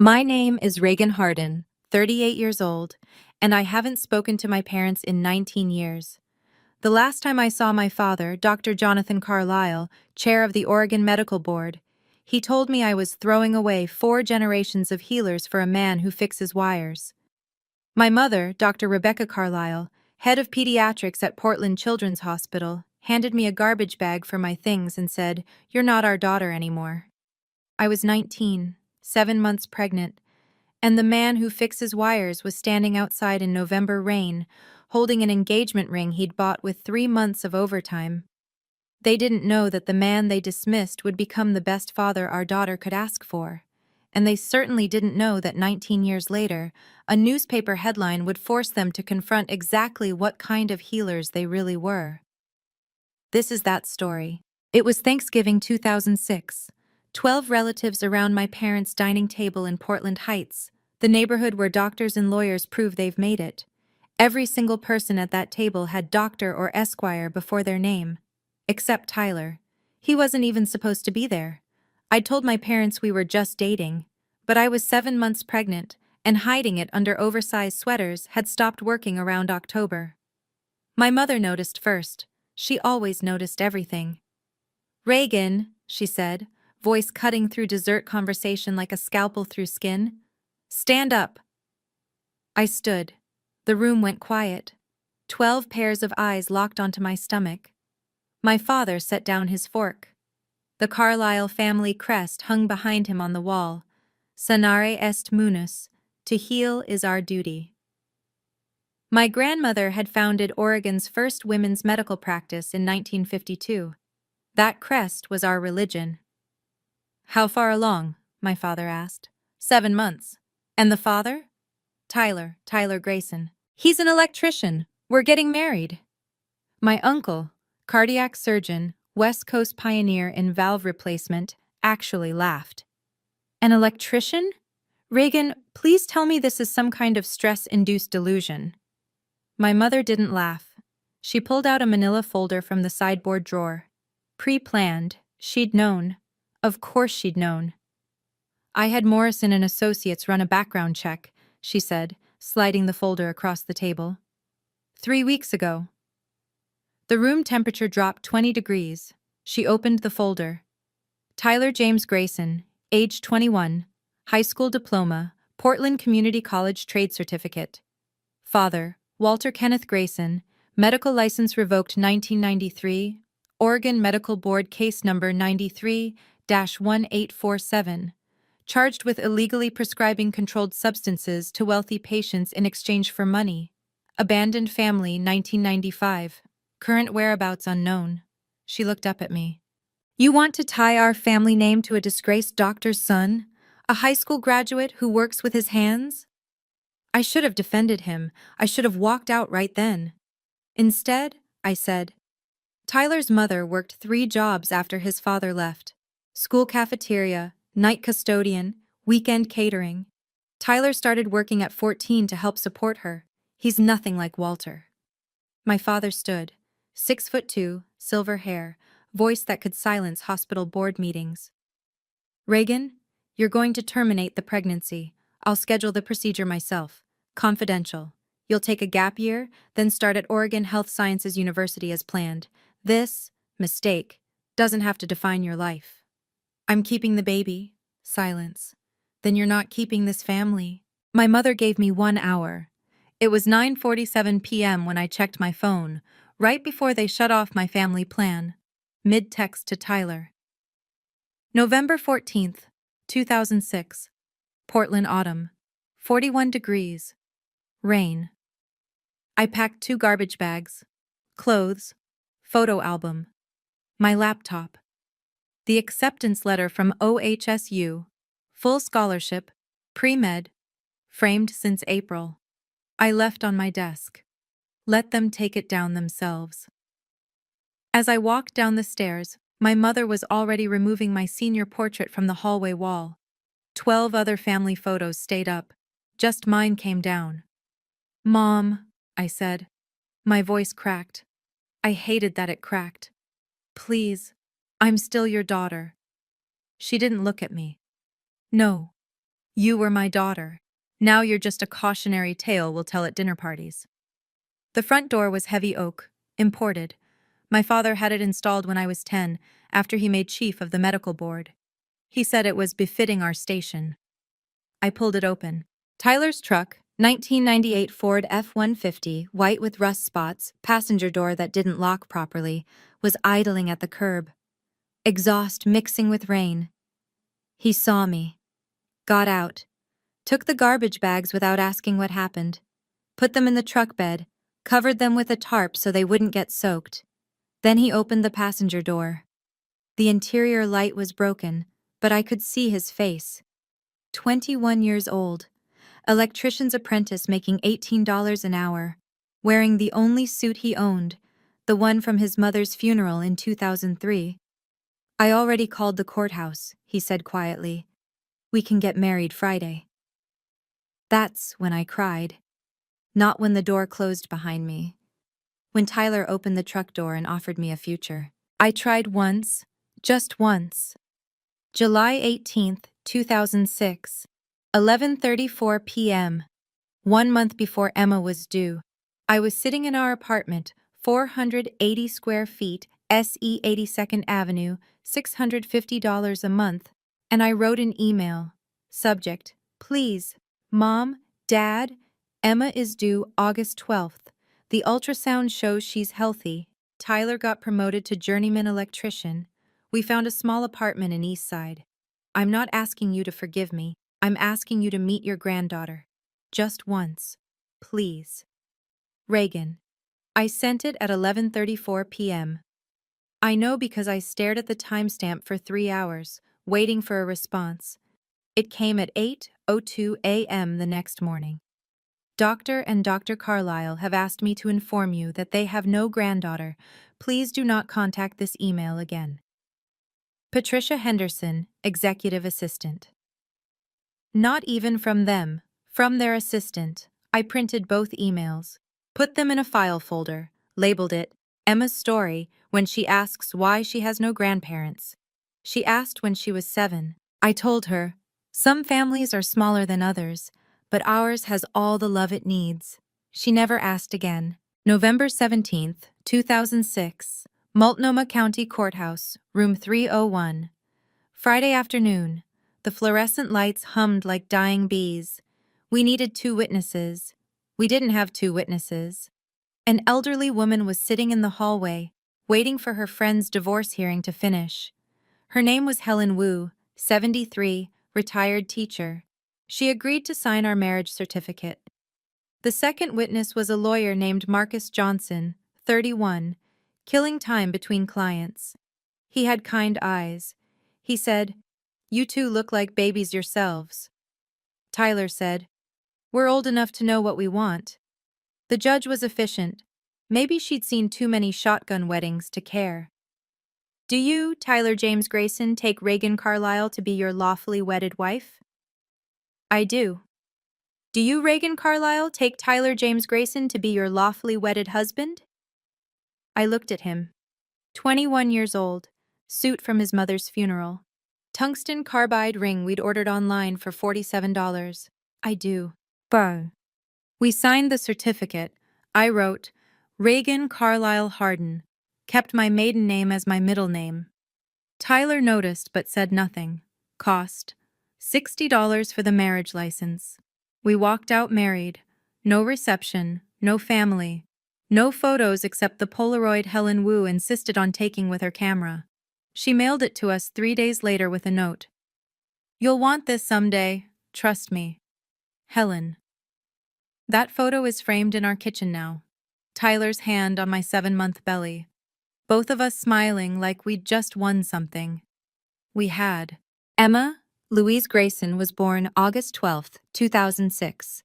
My name is Reagan Harden, 38 years old, and I haven't spoken to my parents in 19 years. The last time I saw my father, Dr. Jonathan Carlisle, chair of the Oregon Medical Board, he told me I was throwing away 4 generations of healers for a man who fixes wires. My mother, Dr. Rebecca Carlisle, head of pediatrics at Portland Children's Hospital, handed me a garbage bag for my things and said, "You're not our daughter anymore." I was 19, 7 months pregnant, and the man who fixes wires was standing outside in November rain, holding an engagement ring he'd bought with 3 months of overtime. They didn't know that the man they dismissed would become the best father our daughter could ask for. And they certainly didn't know that 19 years later, a newspaper headline would force them to confront exactly what kind of healers they really were. This is that story. It was Thanksgiving 2006. 12 relatives around my parents' dining table in Portland Heights, the neighborhood where doctors and lawyers prove they've made it. Every single person at that table had doctor or esquire before their name. Except Tyler. He wasn't even supposed to be there. I'd told my parents we were just dating, but I was 7 months pregnant, and hiding it under oversized sweaters had stopped working around October. My mother noticed first. She always noticed everything. "Reagan," she said, voice cutting through dessert conversation like a scalpel through skin. "Stand up." I stood. The room went quiet. 12 pairs of eyes locked onto my stomach. My father set down his fork. The Carlisle family crest hung behind him on the wall. "Sanare est munus, to heal is our duty." My grandmother had founded Oregon's first women's medical practice in 1952. That crest was our religion. "How far along?" my father asked. "7 months. And the father?" Tyler Grayson. "He's an electrician. We're getting married." My uncle, cardiac surgeon, West Coast pioneer in valve replacement, actually laughed. "An electrician? Reagan, please tell me this is some kind of stress-induced delusion." My mother didn't laugh. She pulled out a manila folder from the sideboard drawer. Pre-planned, she'd known. Of course she'd known. "I had Morrison and Associates run a background check," she said, sliding the folder across the table. 3 weeks ago." The room temperature dropped 20 degrees. She opened the folder. Tyler James Grayson, age 21, high school diploma, Portland Community College trade certificate. Father, Walter Kenneth Grayson, medical license revoked 1993, Oregon Medical Board case number 93-1847. Charged with illegally prescribing controlled substances to wealthy patients in exchange for money. Abandoned family 1995. Current whereabouts unknown. She looked up at me. "You want to tie our family name to a disgraced doctor's son? A high school graduate who works with his hands?" I should have defended him. I should have walked out right then. Instead, I said, "Tyler's mother worked 3 jobs after his father left. School cafeteria, night custodian, weekend catering. Tyler started working at 14 to help support her. He's nothing like Walter." My father stood, 6'2", silver hair, voice that could silence hospital board meetings. "Reagan, you're going to terminate the pregnancy. I'll schedule the procedure myself. Confidential. You'll take a gap year, then start at Oregon Health Sciences University as planned. This mistake doesn't have to define your life." "I'm keeping the baby." Silence. "Then you're not keeping this family." My mother gave me 1 hour. It was 9:47 p.m. when I checked my phone, right before they shut off my family plan. Mid-text to Tyler. November 14th, 2006. Portland autumn. 41 degrees. Rain. I packed 2 garbage bags. Clothes. Photo album. My laptop. The acceptance letter from OHSU. Full scholarship. Pre-med. Framed since April. I left on my desk. Let them take it down themselves. As I walked down the stairs, my mother was already removing my senior portrait from the hallway wall. 12 other family photos stayed up. Just mine came down. "Mom," I said. My voice cracked. I hated that it cracked. "Please, I'm still your daughter." She didn't look at me. "No." You were my daughter. Now you're just a cautionary tale we'll tell at dinner parties. The front door was heavy oak, imported. My father had it installed when I was 10, after he made chief of the medical board. He said it was befitting our station. I pulled it open. Tyler's truck, 1998 Ford F-150, white with rust spots, passenger door that didn't lock properly, was idling at the curb. Exhaust mixing with rain. He saw me. Got out. Took the garbage bags without asking what happened. Put them in the truck bed. Covered them with a tarp so they wouldn't get soaked. Then he opened the passenger door. The interior light was broken, but I could see his face. 21 years old. Electrician's apprentice making $18 an hour. Wearing the only suit he owned, the one from his mother's funeral in 2003. I already called the courthouse, he said quietly. We can get married Friday. That's when I cried. Not when the door closed behind me. When Tyler opened the truck door and offered me a future. I tried once, just once. July 18th, 2006. 11:34 p.m. 1 month before Emma was due. I was sitting in our apartment, 480 square feet, SE 82nd Avenue, $650 a month, and I wrote an email. Subject: Please, Mom, Dad, Emma is due August 12th. The ultrasound shows she's healthy. Tyler got promoted to journeyman electrician. We found a small apartment in East Side. I'm not asking you to forgive me. I'm asking you to meet your granddaughter. Just once. Please. Reagan. I sent it at 11:34 p.m. I know because I stared at the timestamp for 3 hours, waiting for a response. It came at 8:02 a.m. the next morning. Dr. and Dr. Carlisle have asked me to inform you that they have no granddaughter. Please do not contact this email again. Patricia Henderson, Executive Assistant. Not even from them, from their assistant. I printed both emails, put them in a file folder, labeled it Emma's Story when she asks why she has no grandparents. She asked when she was 7. I told her, some families are smaller than others, but ours has all the love it needs. She never asked again. November 17th, 2006. Multnomah County Courthouse, Room 301. Friday afternoon. The fluorescent lights hummed like dying bees. We needed 2 witnesses. We didn't have 2 witnesses. An elderly woman was sitting in the hallway, waiting for her friend's divorce hearing to finish. Her name was Helen Wu, 73, retired teacher. She agreed to sign our marriage certificate. The second witness was a lawyer named Marcus Johnson, 31, killing time between clients. He had kind eyes. He said, "You two look like babies yourselves." Tyler said, "We're old enough to know what we want." The judge was efficient. Maybe she'd seen too many shotgun weddings to care. Do you, Tyler James Grayson, take Reagan Carlisle to be your lawfully wedded wife? I do. Do you, Reagan Carlisle, take Tyler James Grayson to be your lawfully wedded husband? I looked at him. 21 years old, suit from his mother's funeral. Tungsten carbide ring we'd ordered online for $47. I do. Burn. We signed the certificate. I wrote, Reagan Carlisle Harden. Kept my maiden name as my middle name. Tyler noticed but said nothing. Cost, $60 for the marriage license. We walked out married. No reception, no family. No photos except the Polaroid Helen Wu insisted on taking with her camera. She mailed it to us 3 days later with a note. You'll want this someday, trust me. Helen. That photo is framed in our kitchen now. Tyler's hand on my 7-month belly. Both of us smiling like we'd just won something. We had. Emma Louise Grayson was born August 12, 2006.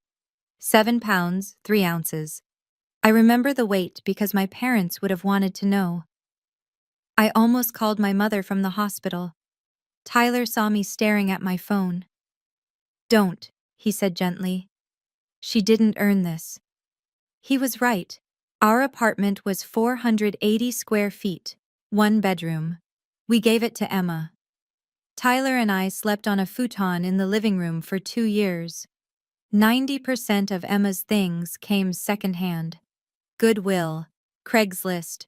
7 pounds, 3 ounces. I remember the weight because my parents would have wanted to know. I almost called my mother from the hospital. Tyler saw me staring at my phone. Don't, he said gently. She didn't earn this. He was right. Our apartment was 480 square feet, 1 bedroom. We gave it to Emma. Tyler and I slept on a futon in the living room for 2 years. 90% of Emma's things came secondhand. Goodwill, Craigslist.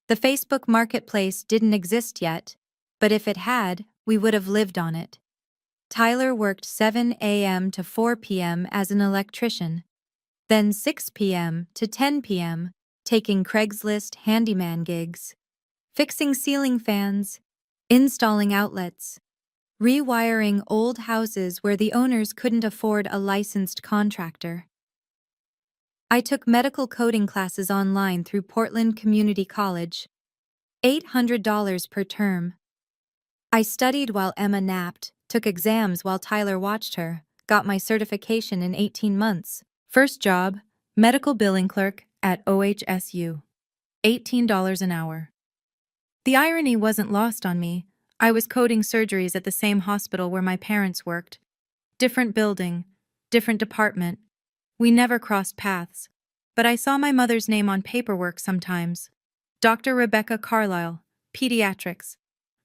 The Facebook marketplace didn't exist yet, but if it had, we would have lived on it. Tyler worked 7 a.m. to 4 p.m. as an electrician, then 6 p.m. to 10 p.m., taking Craigslist handyman gigs, fixing ceiling fans, installing outlets, rewiring old houses where the owners couldn't afford a licensed contractor. I took medical coding classes online through Portland Community College, $800 per term. I studied while Emma napped, took exams while Tyler watched her, got my certification in 18 months. First job, medical billing clerk at OHSU. $18 an hour. The irony wasn't lost on me. I was coding surgeries at the same hospital where my parents worked. Different building, different department. We never crossed paths, but I saw my mother's name on paperwork sometimes. Dr. Rebecca Carlisle, pediatrics.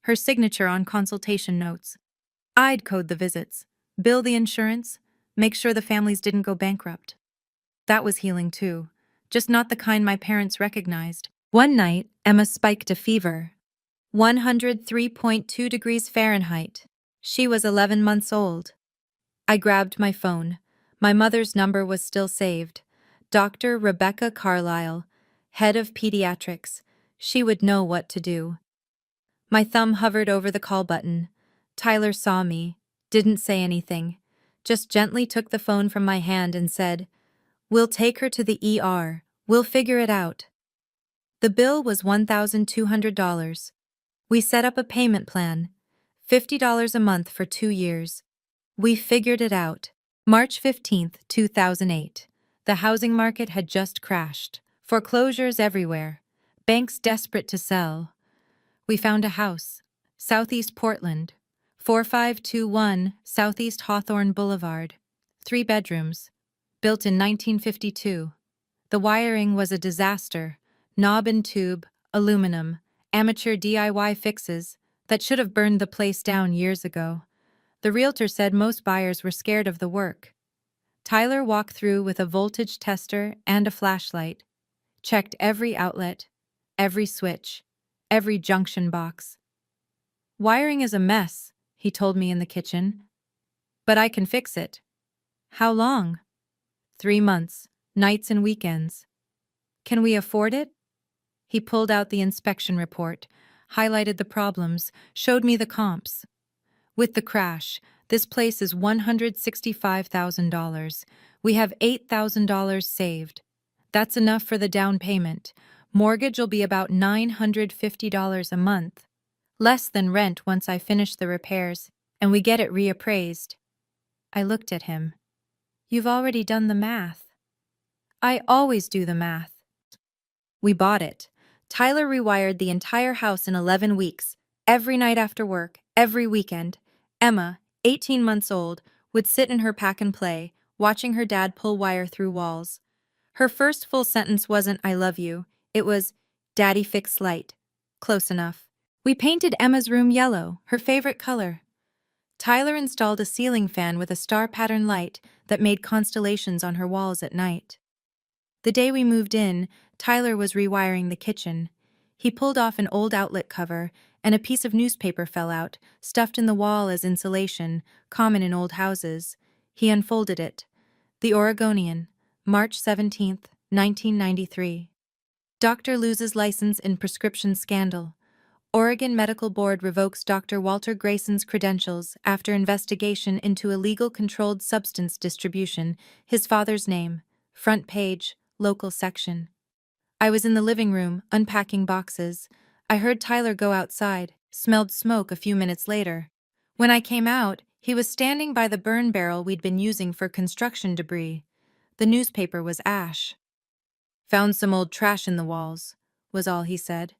Her signature on consultation notes. I'd code the visits, bill the insurance, make sure the families didn't go bankrupt. That was healing too, just not the kind my parents recognized. One night, Emma spiked a fever. 103.2 degrees Fahrenheit. She was 11 months old. I grabbed my phone. My mother's number was still saved. Dr. Rebecca Carlisle, head of pediatrics. She would know what to do. My thumb hovered over the call button. Tyler saw me, didn't say anything, just gently took the phone from my hand and said, "We'll take her to the ER. We'll figure it out." The bill was $1,200. We set up a payment plan, $50 a month for 2 years. We figured it out. March 15th, 2008. The housing market had just crashed. Foreclosures everywhere. Banks desperate to sell. We found a house. Southeast Portland. 4521 Southeast Hawthorne Boulevard. 3 bedrooms. Built in 1952. The wiring was a disaster. Knob and tube, aluminum, amateur DIY fixes that should have burned the place down years ago. The realtor said most buyers were scared of the work. Tyler walked through with a voltage tester and a flashlight, checked every outlet, every switch, every junction box. "Wiring is a mess," he told me in the kitchen. "But I can fix it." "How long?" 3 months, nights and weekends. "Can we afford it?" He pulled out the inspection report, highlighted the problems, showed me the comps. "With the crash, this place is $165,000. We have $8,000 saved. That's enough for the down payment. Mortgage'll be about $950 a month. Less than rent once I finish the repairs, and we get it reappraised." I looked at him. "You've already done the math." "I always do the math." We bought it. Tyler rewired the entire house in 11 weeks, every night after work, every weekend. Emma, 18 months old, would sit in her pack and play, watching her dad pull wire through walls. Her first full sentence wasn't "I love you," it was "Daddy fix light." Close enough. We painted Emma's room yellow, her favorite color. Tyler installed a ceiling fan with a star pattern light that made constellations on her walls at night. The day we moved in, Tyler was rewiring the kitchen. He pulled off an old outlet cover, and a piece of newspaper fell out, stuffed in the wall as insulation, common in old houses. He unfolded it. The Oregonian, March 17, 1993. Doctor loses license in prescription scandal. Oregon Medical Board revokes Dr. Walter Grayson's credentials after investigation into illegal controlled substance distribution. His father's name. Front page, local section. I was in the living room, unpacking boxes. I heard Tyler go outside, smelled smoke a few minutes later. When I came out, he was standing by the burn barrel we'd been using for construction debris. The newspaper was ash. "Found some old trash in the walls," was all he said.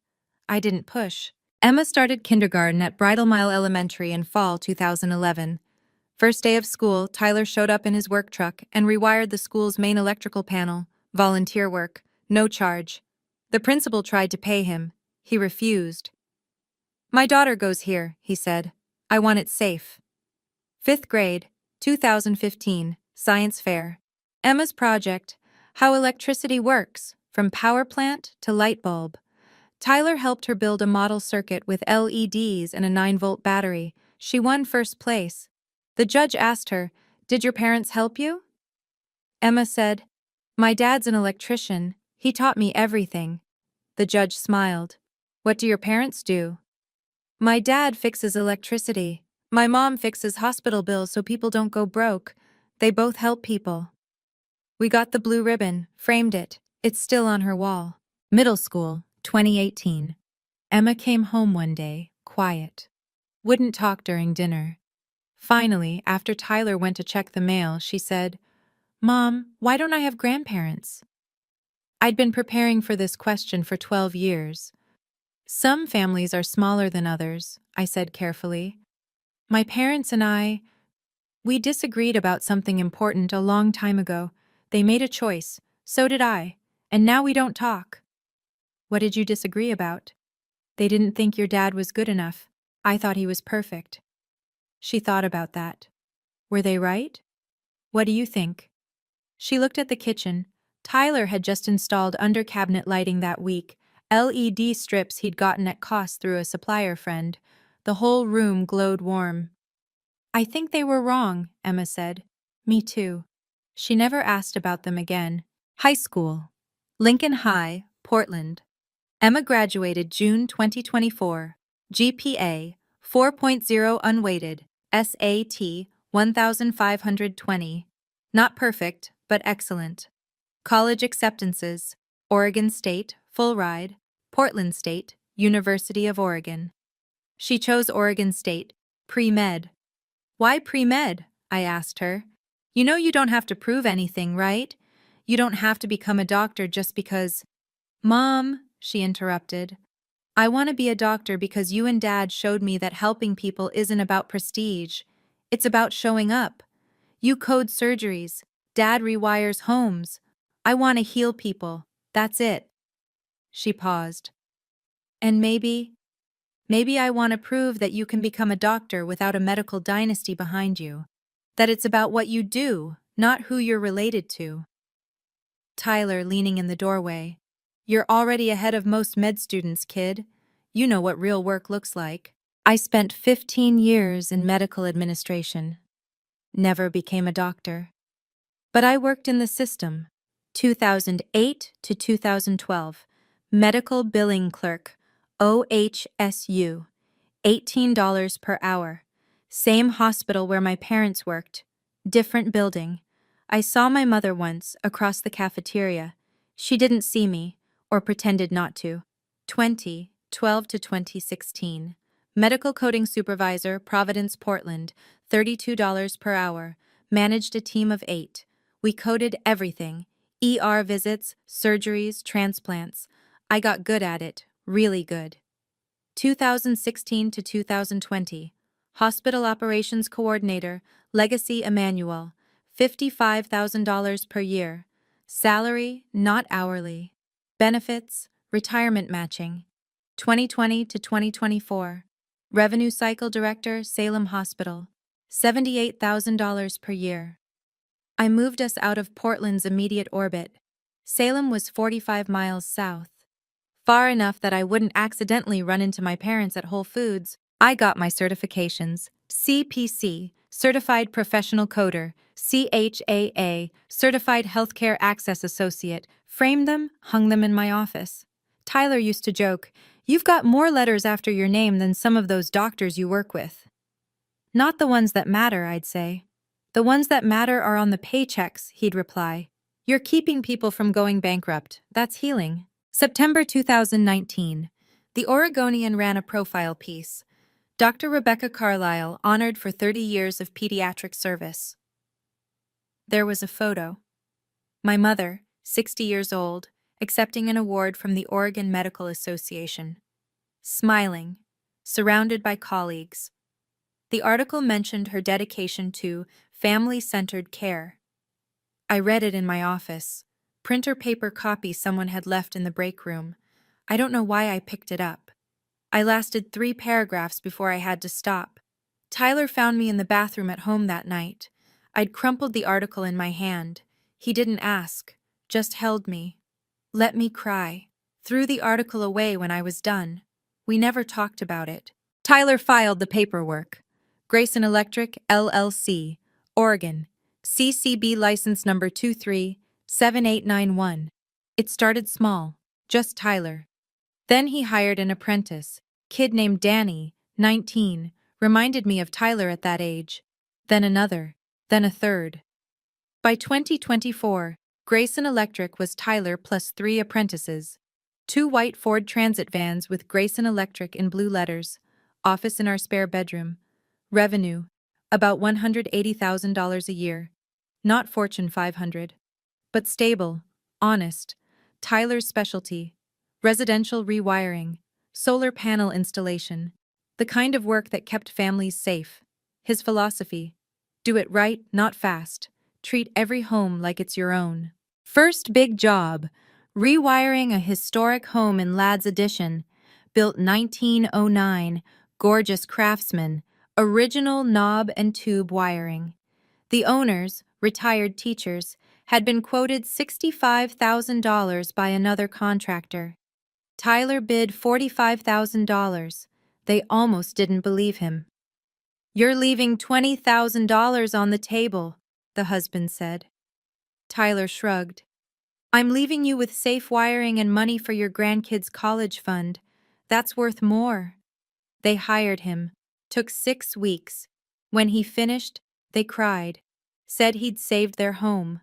I didn't push. Emma started kindergarten at Bridal Mile Elementary in fall 2011. First day of school, Tyler showed up in his work truck and rewired the school's main electrical panel. Volunteer work, no charge. The principal tried to pay him. He refused. "My daughter goes here," he said. I want it safe. 5th grade, 2015, Science Fair. Emma's project, How Electricity Works, from Power Plant to Light Bulb. Tyler helped her build a model circuit with LEDs and a 9-volt battery. She won first place. The judge asked her, "Did your parents help you?" Emma said, "My dad's an electrician. He taught me everything." The judge smiled. "What do your parents do?" "My dad fixes electricity. My mom fixes hospital bills so people don't go broke. They both help people." We got the blue ribbon, framed it. It's still on her wall. Middle school, 2018. Emma came home one day, quiet. Wouldn't talk during dinner. Finally, after Tyler went to check the mail, she said, "Mom, why don't I have grandparents?" I'd been preparing for this question for 12 years. "Some families are smaller than others," I said carefully. "My parents and we disagreed about something important a long time ago. They made a choice. So did I. And now we don't talk." "What did you disagree about?" "They didn't think your dad was good enough. I thought he was perfect." She thought about that. "Were they right? What do you think?" She looked at the kitchen. Tyler had just installed under-cabinet lighting that week, LED strips he'd gotten at cost through a supplier friend. The whole room glowed warm. "I think they were wrong," Emma said. "Me too." She never asked about them again. High school. Lincoln High, Portland. Emma graduated June 2024. GPA 4.0 unweighted. SAT 1,520. Not perfect, but excellent. College acceptances: Oregon State, full ride; Portland State, University of Oregon. She chose Oregon State, pre-med. "Why pre-med?" I asked her. "You know you don't have to prove anything, right? You don't have to become a doctor just because—" "Mom," she interrupted, "I want to be a doctor because you and Dad showed me that helping people isn't about prestige. It's about showing up. You code surgeries. Dad rewires homes. I want to heal people. That's it." She paused. "And maybe I want to prove that you can become a doctor without a medical dynasty behind you. That it's about what you do, not who you're related to." Tyler leaning in the doorway. "You're already ahead of most med students, kid. You know what real work looks like." I spent 15 years in medical administration. Never became a doctor. But I worked in the system. 2008 to 2012. Medical billing clerk. OHSU. $18 per hour. Same hospital where my parents worked. Different building. I saw my mother once, across the cafeteria. She didn't see me, or pretended not to. 2012 to 2016. Medical coding supervisor, Providence, Portland. $32 per hour. Managed a team of 8. We coded everything. ER visits, surgeries, transplants. I got good at it, really good. 2016 to 2020. Hospital Operations Coordinator, Legacy Emmanuel. $55,000 per year. Salary, not hourly. Benefits, retirement matching. 2020 to 2024. Revenue Cycle Director, Salem Hospital. $78,000 per year. I moved us out of Portland's immediate orbit. Salem was 45 miles south. Far enough that I wouldn't accidentally run into my parents at Whole Foods. I got my certifications: CPC, Certified Professional Coder; CHAA, Certified Healthcare Access Associate. Framed them, hung them in my office. Tyler used to joke, "You've got more letters after your name than some of those doctors you work with." "Not the ones that matter," I'd say. "The ones that matter are on the paychecks," he'd reply. "You're keeping people from going bankrupt. That's healing." September 2019. The Oregonian ran a profile piece. Dr. Rebecca Carlisle, honored for 30 years of pediatric service. There was a photo. My mother, 60 years old, accepting an award from the Oregon Medical Association. Smiling, surrounded by colleagues. The article mentioned her dedication to family-centered care. I read it in my office. Printer paper copy someone had left in the break room. I don't know why I picked it up. I lasted 3 paragraphs before I had to stop. Tyler found me in the bathroom at home that night. I'd crumpled the article in my hand. He didn't ask, just held me. Let me cry. Threw the article away when I was done. We never talked about it. Tyler filed the paperwork. Grayson Electric, LLC, Oregon, CCB license number 237891. It started small, just Tyler. Then he hired an apprentice, kid named Danny, 19, reminded me of Tyler at that age. Then another, then a third. By 2024, Grayson Electric was Tyler plus 3 apprentices. 2 white Ford Transit vans with Grayson Electric in blue letters. Office in our spare bedroom. Revenue, about $180,000 a year. Not Fortune 500. But stable, honest. Tyler's specialty. Residential rewiring. Solar panel installation. The kind of work that kept families safe. His philosophy. Do it right, not fast. Treat every home like it's your own. First big job. Rewiring a historic home in Ladd's Addition. Built 1909. Gorgeous craftsman. Original knob and tube wiring. The owners, retired teachers, had been quoted $65,000 by another contractor. Tyler bid $45,000. They almost didn't believe him. "You're leaving $20,000 on the table," the husband said. Tyler shrugged. "I'm leaving you with safe wiring and money for your grandkids' college fund. That's worth more." They hired him. Took 6 weeks. When he finished, they cried. Said he'd saved their home.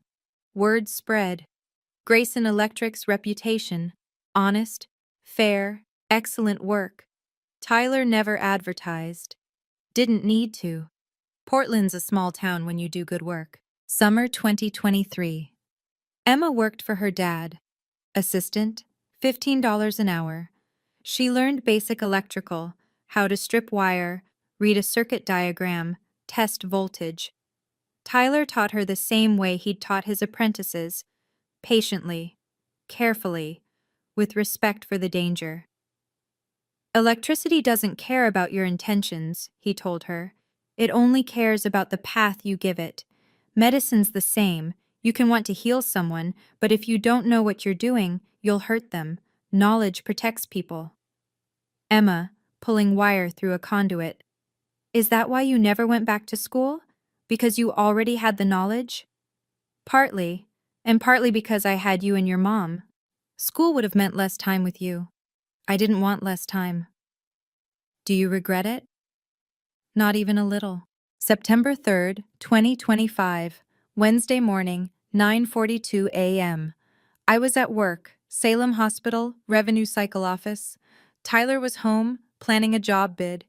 Word spread. Grayson Electric's reputation. Honest, fair, excellent work. Tyler never advertised. Didn't need to. Portland's a small town when you do good work. Summer 2023. Emma worked for her dad. Assistant, $15 an hour. She learned basic electrical, how to strip wire, read a circuit diagram, test voltage. Tyler taught her the same way he'd taught his apprentices, patiently, carefully, with respect for the danger. "Electricity doesn't care about your intentions," he told her. "It only cares about the path you give it. Medicine's the same. You can want to heal someone, but if you don't know what you're doing, you'll hurt them. Knowledge protects people." Emma, pulling wire through a conduit. "Is that why you never went back to school? Because you already had the knowledge?" "Partly, and partly because I had you and your mom. School would have meant less time with you. I didn't want less time." "Do you regret it?" "Not even a little." September 3rd, 2025, Wednesday morning, 9:42 a.m. I was at work, Salem Hospital, Revenue Cycle Office. Tyler was home, planning a job bid.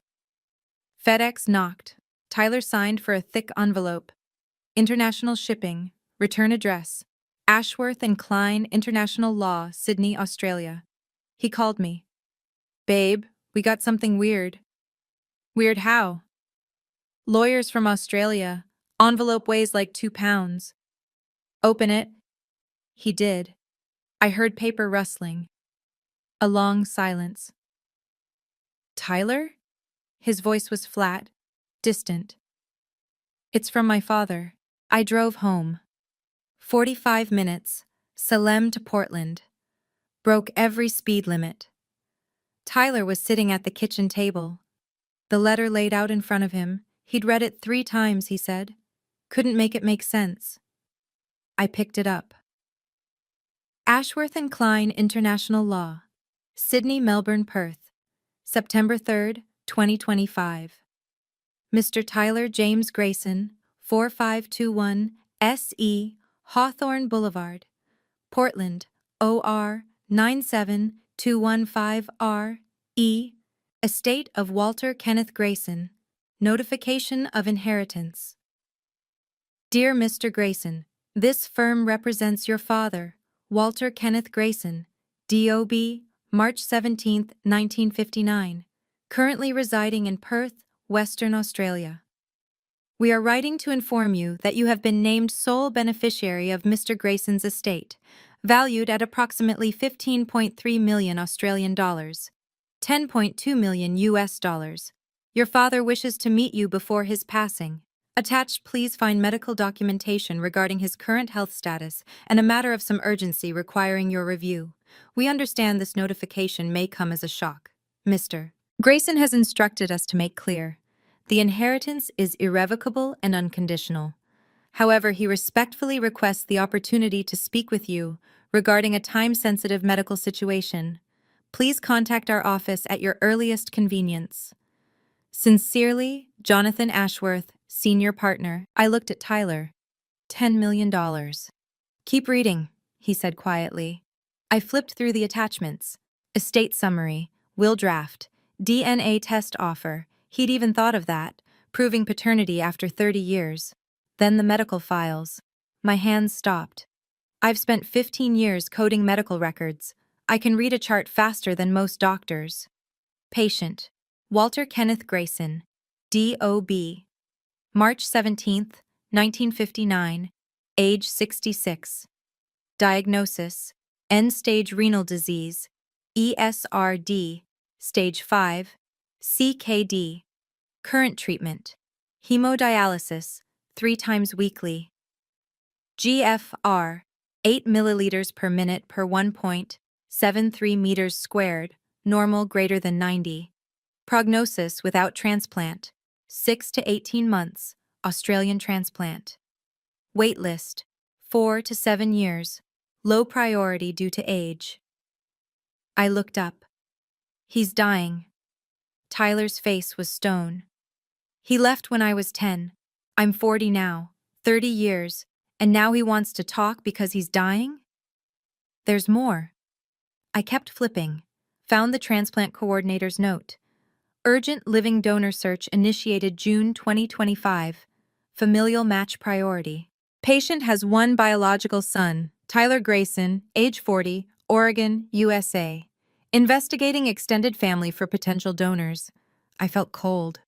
FedEx knocked. Tyler signed for a thick envelope. International shipping, return address, Ashworth and Klein International Law, Sydney, Australia. He called me. "Babe, we got something weird." "Weird how?" "Lawyers from Australia. Envelope weighs like 2 pounds. "Open it." He did. I heard paper rustling. A long silence. "Tyler?" His voice was flat, distant. "It's from my father." I drove home. 45 minutes, Salem to Portland. Broke every speed limit. Tyler was sitting at the kitchen table. The letter laid out in front of him. He'd read it 3 times, he said. Couldn't make it make sense. I picked it up. Ashworth and Klein International Law, Sydney, Melbourne, Perth, September 3rd, 2025. Mr. Tyler James Grayson, 4521 S.E. Hawthorne Boulevard, Portland, OR 97215R.E. Estate of Walter Kenneth Grayson. Notification of inheritance. Dear Mr. Grayson, this firm represents your father, Walter Kenneth Grayson, D.O.B., March 17, 1959, currently residing in Perth, Western Australia. We are writing to inform you that you have been named sole beneficiary of Mr. Grayson's estate, valued at approximately 15.3 million Australian dollars, 10.2 million US dollars. Your father wishes to meet you before his passing. Attached, please find medical documentation regarding his current health status and a matter of some urgency requiring your review. We understand this notification may come as a shock. Mr. Grayson has instructed us to make clear. The inheritance is irrevocable and unconditional. However, he respectfully requests the opportunity to speak with you regarding a time-sensitive medical situation. Please contact our office at your earliest convenience. Sincerely, Jonathan Ashworth, Senior Partner. I looked at Tyler. $10 million. Keep reading, he said quietly. I flipped through the attachments. Estate summary, will draft, DNA test offer. He'd even thought of that, proving paternity after 30 years. Then the medical files. My hands stopped. I've spent 15 years coding medical records. I can read a chart faster than most doctors. Patient. Walter Kenneth Grayson, D.O.B. March 17, 1959, age 66. Diagnosis, end-stage renal disease, ESRD, stage 5, CKD. Current treatment, hemodialysis, 3 times weekly. GFR, 8 milliliters per minute per 1.73 meters squared, normal greater than 90. Prognosis without transplant, 6 to 18 months, Australian transplant. Waitlist, 4 to 7 years, low priority due to age. I looked up. He's dying. Tyler's face was stone. He left when I was 10. I'm 40 now, 30 years, and now he wants to talk because he's dying? There's more. I kept flipping, found the transplant coordinator's note. Urgent living donor search initiated June 2025. Familial match priority. Patient has one biological son, Tyler Grayson, age 40, Oregon, USA. Investigating extended family for potential donors. I felt cold.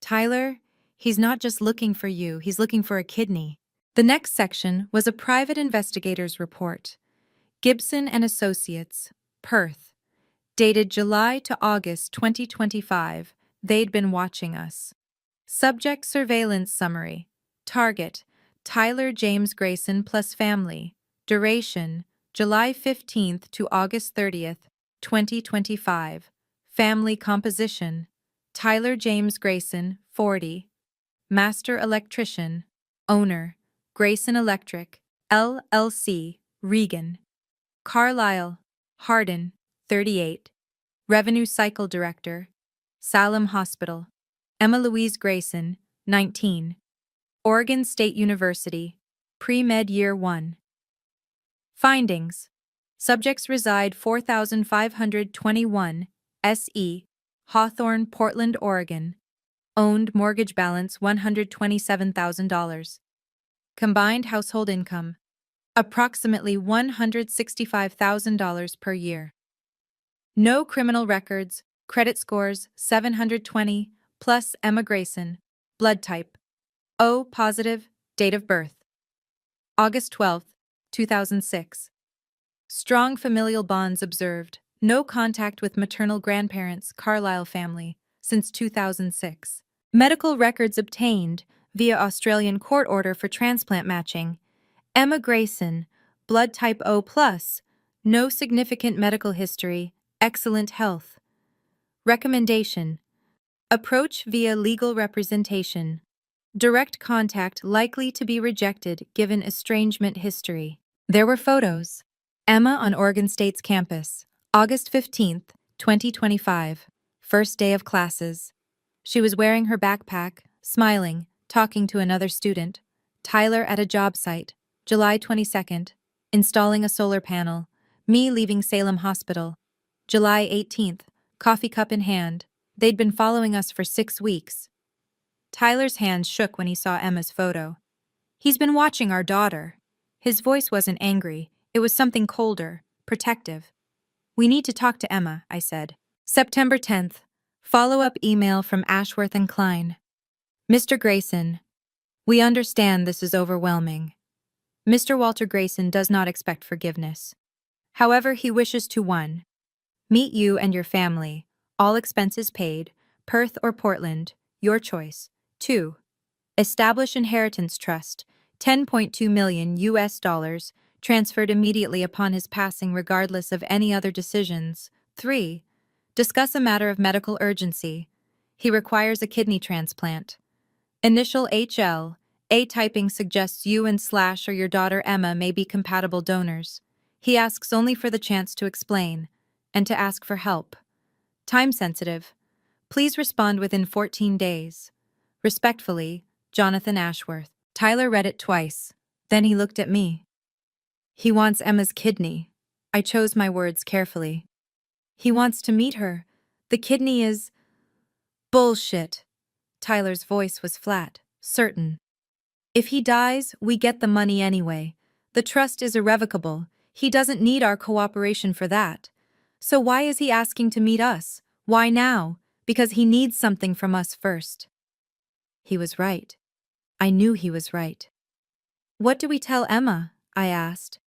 Tyler, he's not just looking for you, he's looking for a kidney. The next section was a private investigator's report. Gibson and Associates, Perth. Dated July to August 2025, they'd been watching us. Subject surveillance summary. Target, Tyler James Grayson plus family. Duration, July 15th to August 30th, 2025. Family composition, Tyler James Grayson, 40. Master electrician. Owner, Grayson Electric, LLC, Regan. Carlisle, Hardin, 38. Revenue Cycle Director, Salem Hospital. Emma Louise Grayson, 19. Oregon State University, Pre-Med Year 1. Findings. Subjects reside 4,521, SE, Hawthorne, Portland, Oregon. Owned mortgage balance $127,000. Combined household income, approximately $165,000 per year. No criminal records, credit scores 720, plus Emma Grayson, blood type O positive, date of birth August 12, 2006. Strong familial bonds observed, no contact with maternal grandparents, Carlisle family, since 2006. Medical records obtained via Australian court order for transplant matching. Emma Grayson, blood type O+, no significant medical history, excellent health. Recommendation: approach via legal representation. Direct contact likely to be rejected given estrangement history. There were photos. Emma on Oregon State's campus, August 15th, 2025. First day of classes. She was wearing her backpack, smiling, talking to another student. Tyler at a job site, July 22nd, installing a solar panel. Me leaving Salem Hospital, July 18th, coffee cup in hand. They'd been following us for 6 weeks. Tyler's hands shook when he saw Emma's photo. He's been watching our daughter. His voice wasn't angry, it was something colder, protective. We need to talk to Emma, I said. September 10th, follow-up email from Ashworth and Klein. Mr. Grayson, we understand this is overwhelming. Mr. Walter Grayson does not expect forgiveness. However, he wishes to 1. Meet you and your family, all expenses paid, Perth or Portland, your choice. 2. Establish inheritance trust, 10.2 million US dollars, transferred immediately upon his passing regardless of any other decisions. 3. Discuss a matter of medical urgency. He requires a kidney transplant. Initial HL. A typing suggests you and Slash or your daughter Emma may be compatible donors. He asks only for the chance to explain and to ask for help. Time sensitive. Please respond within 14 days. Respectfully, Jonathan Ashworth. Tyler read it twice. Then he looked at me. He wants Emma's kidney. I chose my words carefully. He wants to meet her. The kidney is... bullshit. Tyler's voice was flat, certain. If he dies, we get the money anyway. The trust is irrevocable. He doesn't need our cooperation for that. So why is he asking to meet us? Why now? Because he needs something from us first. He was right. I knew he was right. What do we tell Emma? I asked.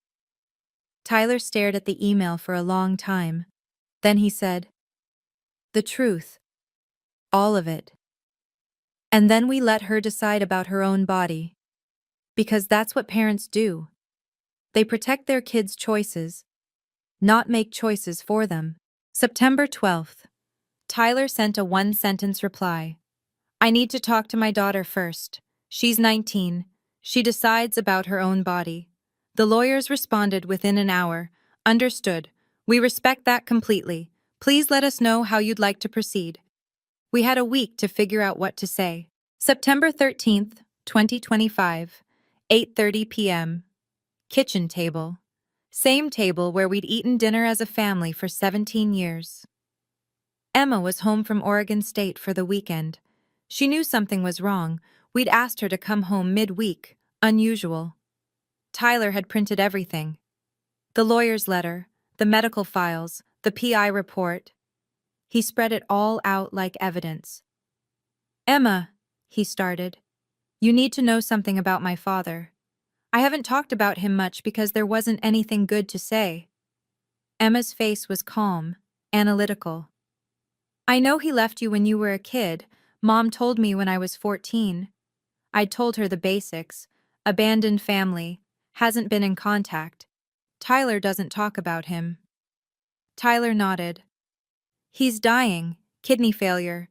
Tyler stared at the email for a long time. Then he said, the truth. All of it. And then we let her decide about her own body. Because that's what parents do. They protect their kids' choices, not make choices for them. September 12th. Tyler sent a one-sentence reply. I need to talk to my daughter first. She's 19. She decides about her own body. The lawyers responded within an hour. Understood. We respect that completely. Please let us know how you'd like to proceed. We had a week to figure out what to say. September 13th, 2025, 8:30 p.m. Kitchen table. Same table where we'd eaten dinner as a family for 17 years. Emma was home from Oregon State for the weekend. She knew something was wrong. We'd asked her to come home midweek, unusual. Tyler had printed everything. The lawyer's letter, the medical files, the PI report. He spread it all out like evidence. Emma, he started, you need to know something about my father. I haven't talked about him much because there wasn't anything good to say. Emma's face was calm, analytical. I know he left you when you were a kid. Mom told me when I was 14. I'd told her the basics. Abandoned family. Hasn't been in contact. Tyler doesn't talk about him. Tyler nodded. He's dying, kidney failure.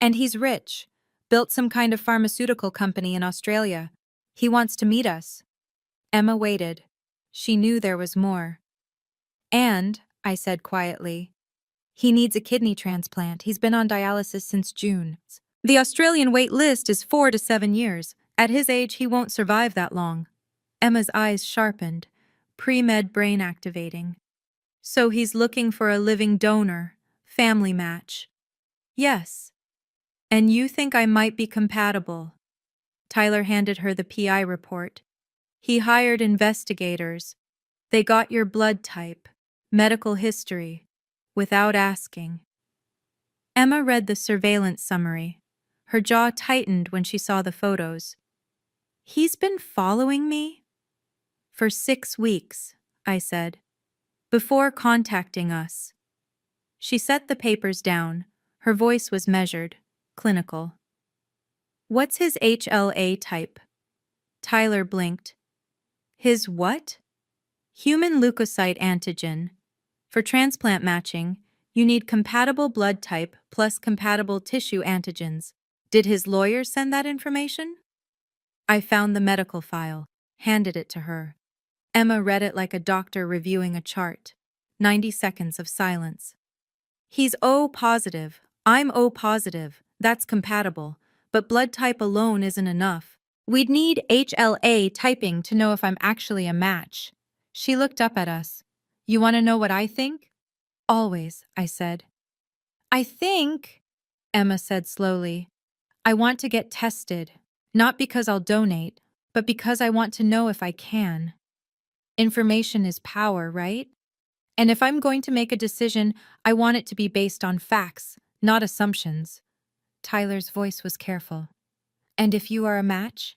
And he's rich. Built some kind of pharmaceutical company in Australia. He wants to meet us. Emma waited. She knew there was more. And, I said quietly, he needs a kidney transplant. He's been on dialysis since June. The Australian wait list is 4 to 7 years. At his age, he won't survive that long. Emma's eyes sharpened, pre-med brain activating. So he's looking for a living donor, family match. Yes. And you think I might be compatible? Tyler handed her the PI report. He hired investigators. They got your blood type, medical history, without asking. Emma read the surveillance summary. Her jaw tightened when she saw the photos. He's been following me? For 6 weeks, I said, before contacting us. She set the papers down. Her voice was measured, clinical. What's his HLA type? Tyler blinked. His what? Human leukocyte antigen. For transplant matching, you need compatible blood type plus compatible tissue antigens. Did his lawyer send that information? I found the medical file, handed it to her. Emma read it like a doctor reviewing a chart. 90 seconds of silence. He's O positive. I'm O positive. That's compatible. But blood type alone isn't enough. We'd need HLA typing to know if I'm actually a match. She looked up at us. You want to know what I think? Always, I said. I think, Emma said slowly, I want to get tested. Not because I'll donate, but because I want to know if I can. Information is power, right? And if I'm going to make a decision, I want it to be based on facts, not assumptions. Tyler's voice was careful. And if you are a match?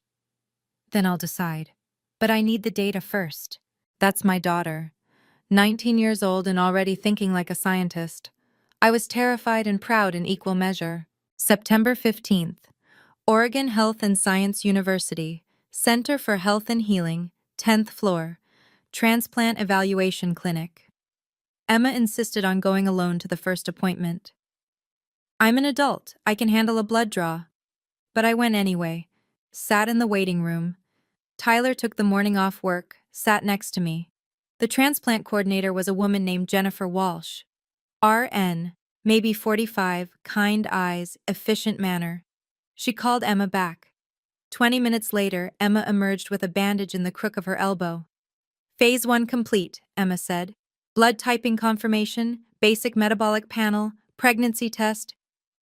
Then I'll decide. But I need the data first. That's my daughter. 19 years old and already thinking like a scientist. I was terrified and proud in equal measure. September 15th. Oregon Health and Science University, Center for Health and Healing, 10th floor, Transplant Evaluation Clinic. Emma insisted on going alone to the first appointment. I'm an adult, I can handle a blood draw. But I went anyway, sat in the waiting room. Tyler took the morning off work, sat next to me. The transplant coordinator was a woman named Jennifer Walsh. RN, maybe 45, kind eyes, efficient manner. She called Emma back. 20 minutes later, Emma emerged with a bandage in the crook of her elbow. Phase 1 complete, Emma said. Blood typing confirmation, basic metabolic panel, pregnancy test.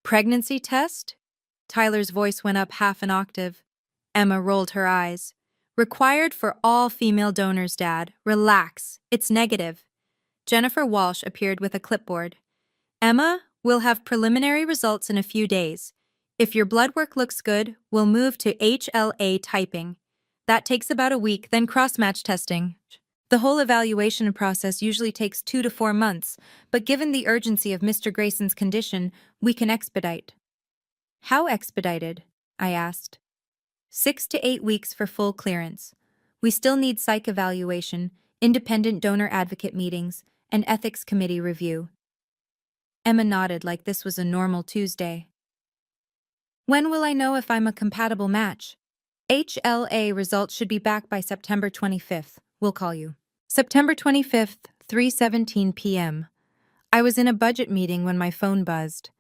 Pregnancy test? Tyler's voice went up half an octave. Emma rolled her eyes. Required for all female donors, Dad. Relax. It's negative. Jennifer Walsh appeared with a clipboard. Emma, we'll have preliminary results in a few days. If your blood work looks good, we'll move to HLA typing. That takes about a week, then cross-match testing. The whole evaluation process usually takes 2 to 4 months, but given the urgency of Mr. Grayson's condition, we can expedite. How expedited? I asked. 6 to 8 weeks for full clearance. We still need psych evaluation, independent donor advocate meetings, and ethics committee review. Emma nodded like this was a normal Tuesday. When will I know if I'm a compatible match? HLA results should be back by September 25th. We'll call you. September 25th, 3:17 p.m. I was in a budget meeting when my phone buzzed.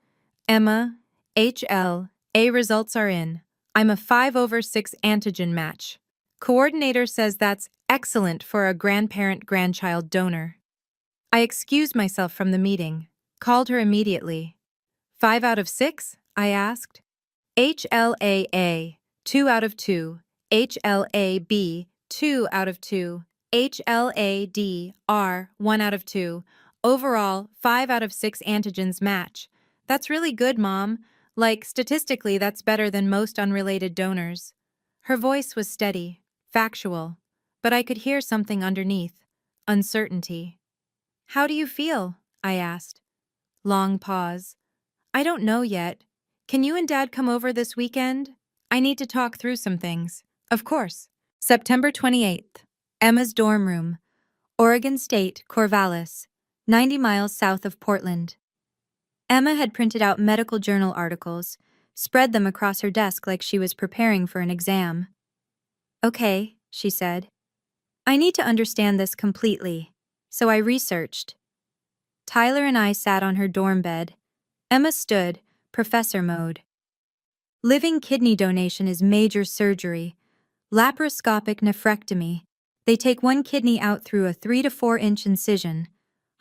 Emma, HLA results are in. I'm a 5/6 antigen match. Coordinator says that's excellent for a grandparent-grandchild donor. I excused myself from the meeting, called her immediately. 5 out of 6? I asked. HLA-A, 2 out of 2. HLA-B, 2 out of 2. HLA-D-R, 1 out of 2. Overall, 5 out of 6 antigens match. That's really good, Mom. Like, statistically, that's better than most unrelated donors. Her voice was steady, factual, but I could hear something underneath. Uncertainty. How do you feel? I asked. Long pause. I don't know yet. Can you and Dad come over this weekend? I need to talk through some things. Of course. September 28th. Emma's dorm room. Oregon State, Corvallis, 90 miles south of Portland. Emma had printed out medical journal articles, spread them across her desk like she was preparing for an exam. Okay, she said. I need to understand this completely, so I researched. Tyler and I sat on her dorm bed. Emma stood, professor mode. Living kidney donation is major surgery. Laparoscopic nephrectomy. They take one kidney out through a 3 to 4 inch incision.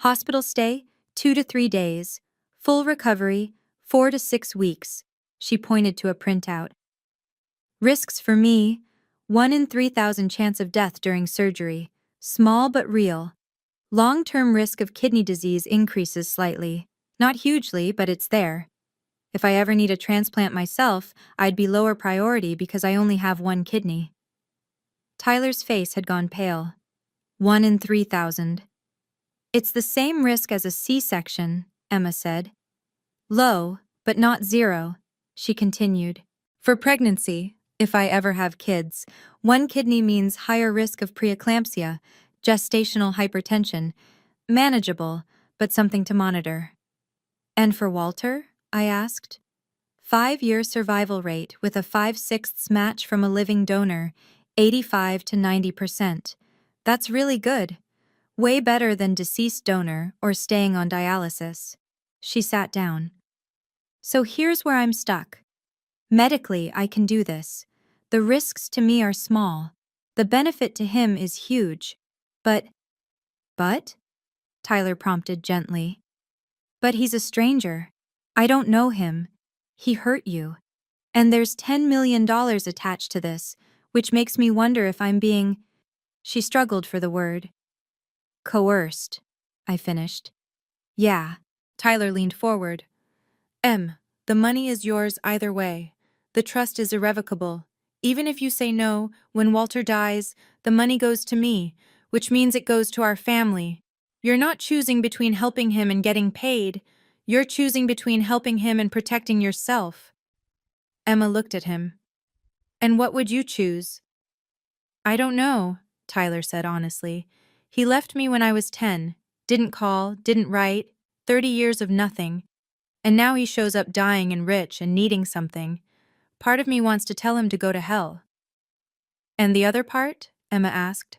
Hospital stay, 2 to 3 days. Full recovery, 4 to 6 weeks. She pointed to a printout. Risks for me, 1 in 3,000 chance of death during surgery. Small but real. Long-term risk of kidney disease increases slightly. Not hugely, but it's there. If I ever need a transplant myself, I'd be lower priority because I only have one kidney. Tyler's face had gone pale. 1 in 3,000. It's the same risk as a C-section, Emma said. Low, but not zero, she continued. For pregnancy, if I ever have kids, one kidney means higher risk of preeclampsia, gestational hypertension, manageable, but something to monitor. And for Walter? I asked. 5-year survival rate with a 5/6 match from a living donor, 85 to 90%. That's really good. Way better than deceased donor or staying on dialysis. She sat down. So here's where I'm stuck. Medically, I can do this. The risks to me are small. The benefit to him is huge. But? Tyler prompted gently. But he's a stranger. I don't know him. He hurt you. And there's $10 million attached to this, which makes me wonder if I'm being... She struggled for the word. Coerced, I finished. Yeah. Tyler leaned forward. The money is yours either way. The trust is irrevocable. Even if you say no, when Walter dies, the money goes to me, which means it goes to our family. You're not choosing between helping him and getting paid. You're choosing between helping him and protecting yourself. Emma looked at him. And what would you choose? I don't know, Tyler said honestly. He left me when I was 10, didn't call, didn't write, 30 years of nothing. And now he shows up dying and rich and needing something. Part of me wants to tell him to go to hell. And the other part? Emma asked.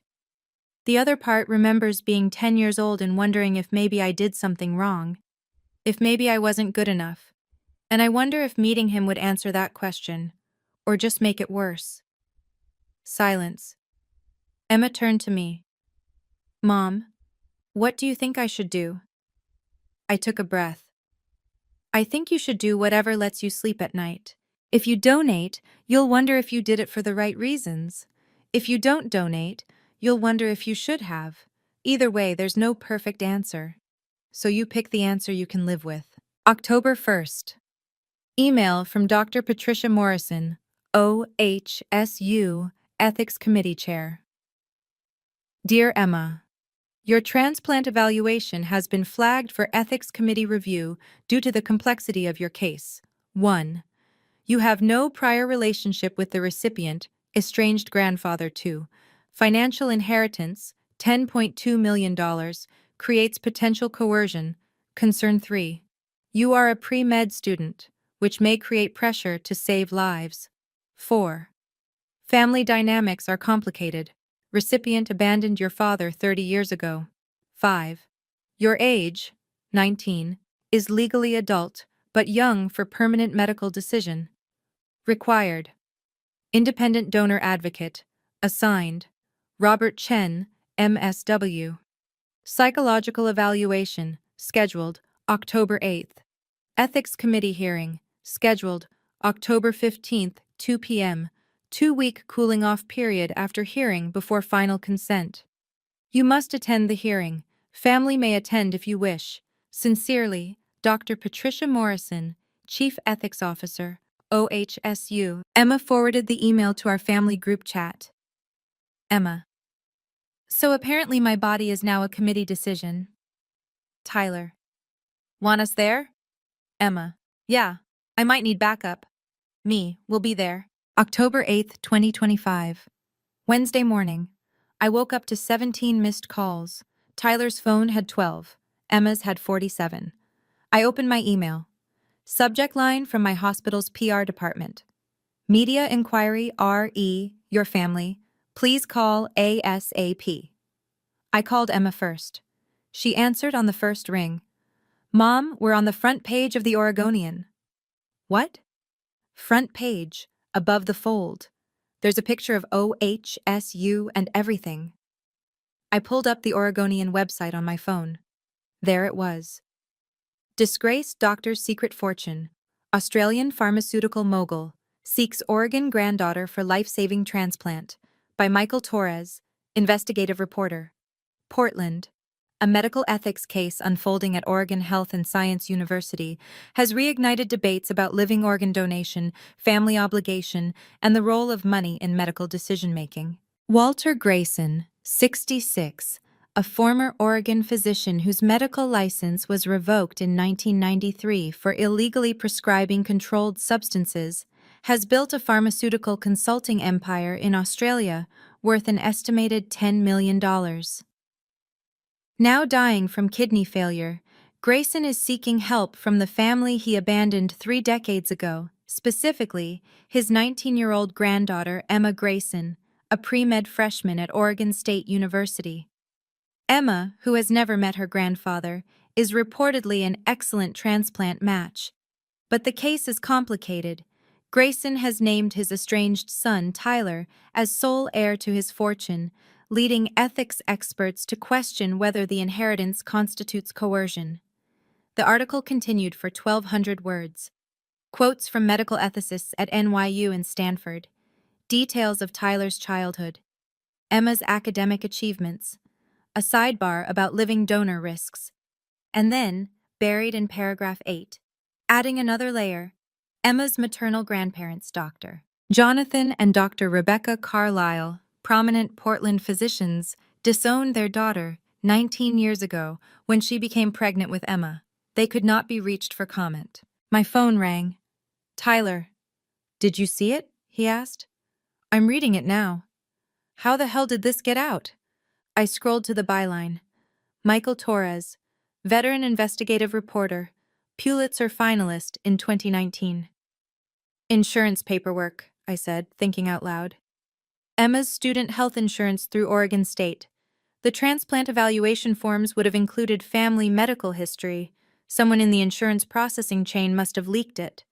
The other part remembers being 10 years old and wondering if maybe I did something wrong. If maybe I wasn't good enough. And I wonder if meeting him would answer that question. Or just make it worse. Silence. Emma turned to me. Mom, what do you think I should do? I took a breath. I think you should do whatever lets you sleep at night. If you donate, you'll wonder if you did it for the right reasons. If you don't donate, you'll wonder if you should have. Either way, there's no perfect answer. So you pick the answer you can live with. October 1st. Email from Dr. Patricia Morrison, OHSU, Ethics Committee Chair. Dear Emma, your transplant evaluation has been flagged for Ethics Committee review due to the complexity of your case. 1. You have no prior relationship with the recipient, estranged grandfather. 2. Financial inheritance, $10.2 million, creates potential coercion. Concern 3. You are a pre-med student, which may create pressure to save lives. 4. Family dynamics are complicated. Recipient abandoned your father 30 years ago. 5. Your age, 19, is legally adult, but young for permanent medical decision. Required. Independent donor advocate. Assigned. Robert Chen, MSW. Psychological evaluation, scheduled, October 8th. Ethics Committee hearing, scheduled, October 15th, 2 p.m., 2-week cooling-off period after hearing before final consent. You must attend the hearing. Family may attend if you wish. Sincerely, Dr. Patricia Morrison, Chief Ethics Officer, OHSU. Emma forwarded the email to our family group chat. Emma. So apparently my body is now a committee decision. Tyler. Want us there? Emma. Yeah, I might need backup. Me, we'll be there. October 8th, 2025. Wednesday morning. I woke up to 17 missed calls. Tyler's phone had 12. Emma's had 47. I opened my email. Subject line from my hospital's PR department. Media inquiry RE, your family. Please call ASAP. I called Emma first. She answered on the first ring. Mom, we're on the front page of the Oregonian. What? Front page, above the fold. There's a picture of OHSU and everything. I pulled up the Oregonian website on my phone. There it was. Disgrace doctor's secret fortune. Australian pharmaceutical mogul seeks Oregon granddaughter for life-saving transplant. By Michael Torres, investigative reporter. Portland. A medical ethics case unfolding at Oregon Health and Science University has reignited debates about living organ donation, family obligation, and the role of money in medical decision-making. Walter Grayson, 66, a former Oregon physician whose medical license was revoked in 1993 for illegally prescribing controlled substances, has built a pharmaceutical consulting empire in Australia worth an estimated $10 million. Now dying from kidney failure, Grayson is seeking help from the family he abandoned 3 decades ago, specifically his 19-year-old granddaughter Emma Grayson, a pre-med freshman at Oregon State University. Emma, who has never met her grandfather, is reportedly an excellent transplant match. But the case is complicated. Grayson has named his estranged son, Tyler, as sole heir to his fortune, leading ethics experts to question whether the inheritance constitutes coercion. The article continued for 1,200 words. Quotes from medical ethicists at NYU and Stanford. Details of Tyler's childhood. Emma's academic achievements. A sidebar about living donor risks. And then, buried in paragraph 8, adding another layer, Emma's maternal grandparents, Dr. Jonathan and Dr. Rebecca Carlisle, prominent Portland physicians, disowned their daughter 19 years ago when she became pregnant with Emma. They could not be reached for comment. My phone rang. Tyler, did you see it? He asked. I'm reading it now. How the hell did this get out? I scrolled to the byline. Michael Torres, veteran investigative reporter, Pulitzer finalist in 2019. Insurance paperwork, I said, thinking out loud. Emma's student health insurance through Oregon State. The transplant evaluation forms would have included family medical history. Someone in the insurance processing chain must have leaked it.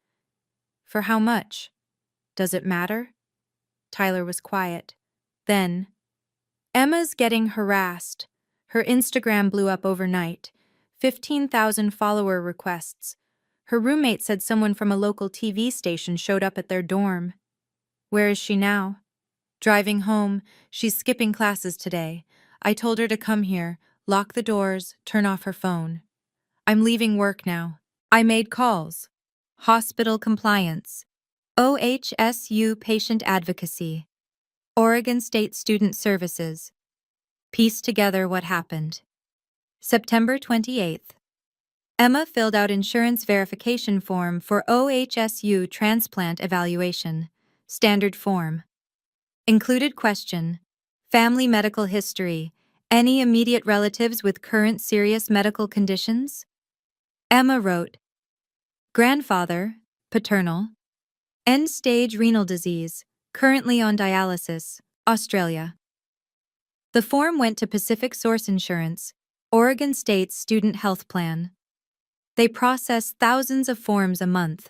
For how much? Does it matter? Tyler was quiet. Then, Emma's getting harassed. Her Instagram blew up overnight. 15,000 follower requests. Her roommate said someone from a local TV station showed up at their dorm. Where is she now? Driving home. She's skipping classes today. I told her to come here, lock the doors, turn off her phone. I'm leaving work now. I made calls. Hospital compliance. OHSU patient advocacy. Oregon State Student Services. Piece together what happened. September 28th. Emma filled out insurance verification form for OHSU transplant evaluation. Standard form. Included question. Family medical history. Any immediate relatives with current serious medical conditions? Emma wrote, grandfather, paternal, end-stage renal disease, currently on dialysis, Australia. The form went to Pacific Source Insurance, Oregon State's student health plan. They process thousands of forms a month.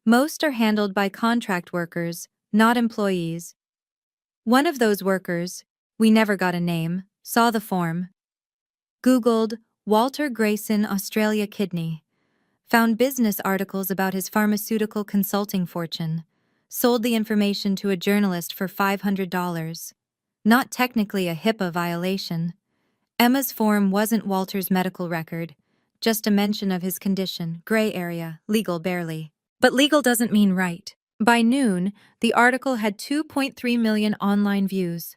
Most are handled by contract workers, not employees. One of those workers, we never got a name, saw the form. Googled Walter Grayson Australia kidney. Found business articles about his pharmaceutical consulting fortune. Sold the information to a journalist for $500. Not technically a HIPAA violation. Emma's form wasn't Walter's medical record, just a mention of his condition, gray area, legal barely. But legal doesn't mean right. By noon, the article had 2.3 million online views.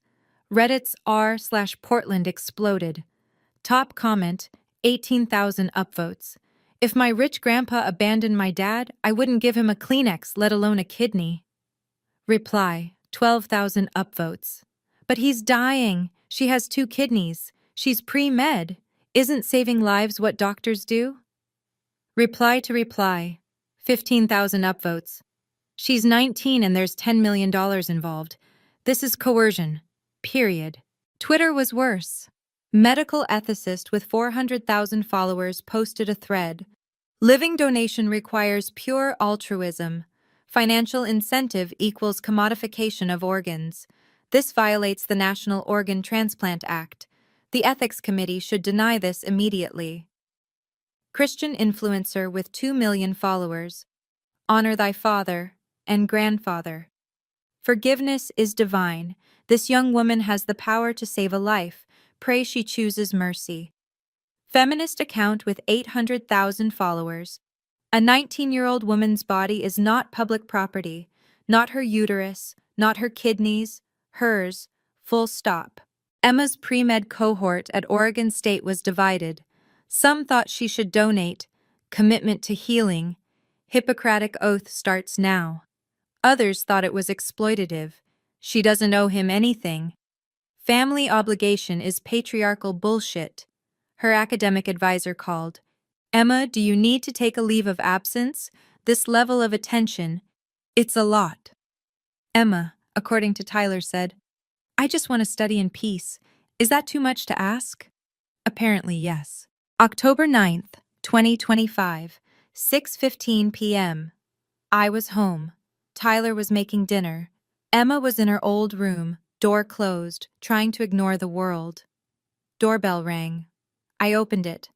Reddit's r/Portland exploded. Top comment, 18,000 upvotes. If my rich grandpa abandoned my dad, I wouldn't give him a Kleenex, let alone a kidney. Reply, 12,000 upvotes. But he's dying. She has 2 kidneys. She's pre-med. Isn't saving lives what doctors do? Reply to reply, 15,000 upvotes. She's 19 and there's $10 million involved. This is coercion. Period. Twitter was worse. Medical ethicist with 400,000 followers posted a thread. Living donation requires pure altruism. Financial incentive equals commodification of organs. This violates the National Organ Transplant Act. The Ethics Committee should deny this immediately. Christian influencer with 2 million followers. Honor thy father and grandfather. Forgiveness is divine. This young woman has the power to save a life. Pray she chooses mercy. Feminist account with 800,000 followers. A 19-year-old woman's body is not public property. Not her uterus, not her kidneys, hers, full stop. Emma's pre-med cohort at Oregon State was divided. Some thought she should donate. Commitment to healing. Hippocratic oath starts now. Others thought it was exploitative. She doesn't owe him anything. Family obligation is patriarchal bullshit. Her academic advisor called. Emma, do you need to take a leave of absence? This level of attention, it's a lot. Emma, according to Tyler, said, I just want to study in peace. Is that too much to ask? Apparently, yes. October 9th, 2025, 6:15 p.m. I was home. Tyler was making dinner. Emma was in her old room, door closed, trying to ignore the world. Doorbell rang. I opened it.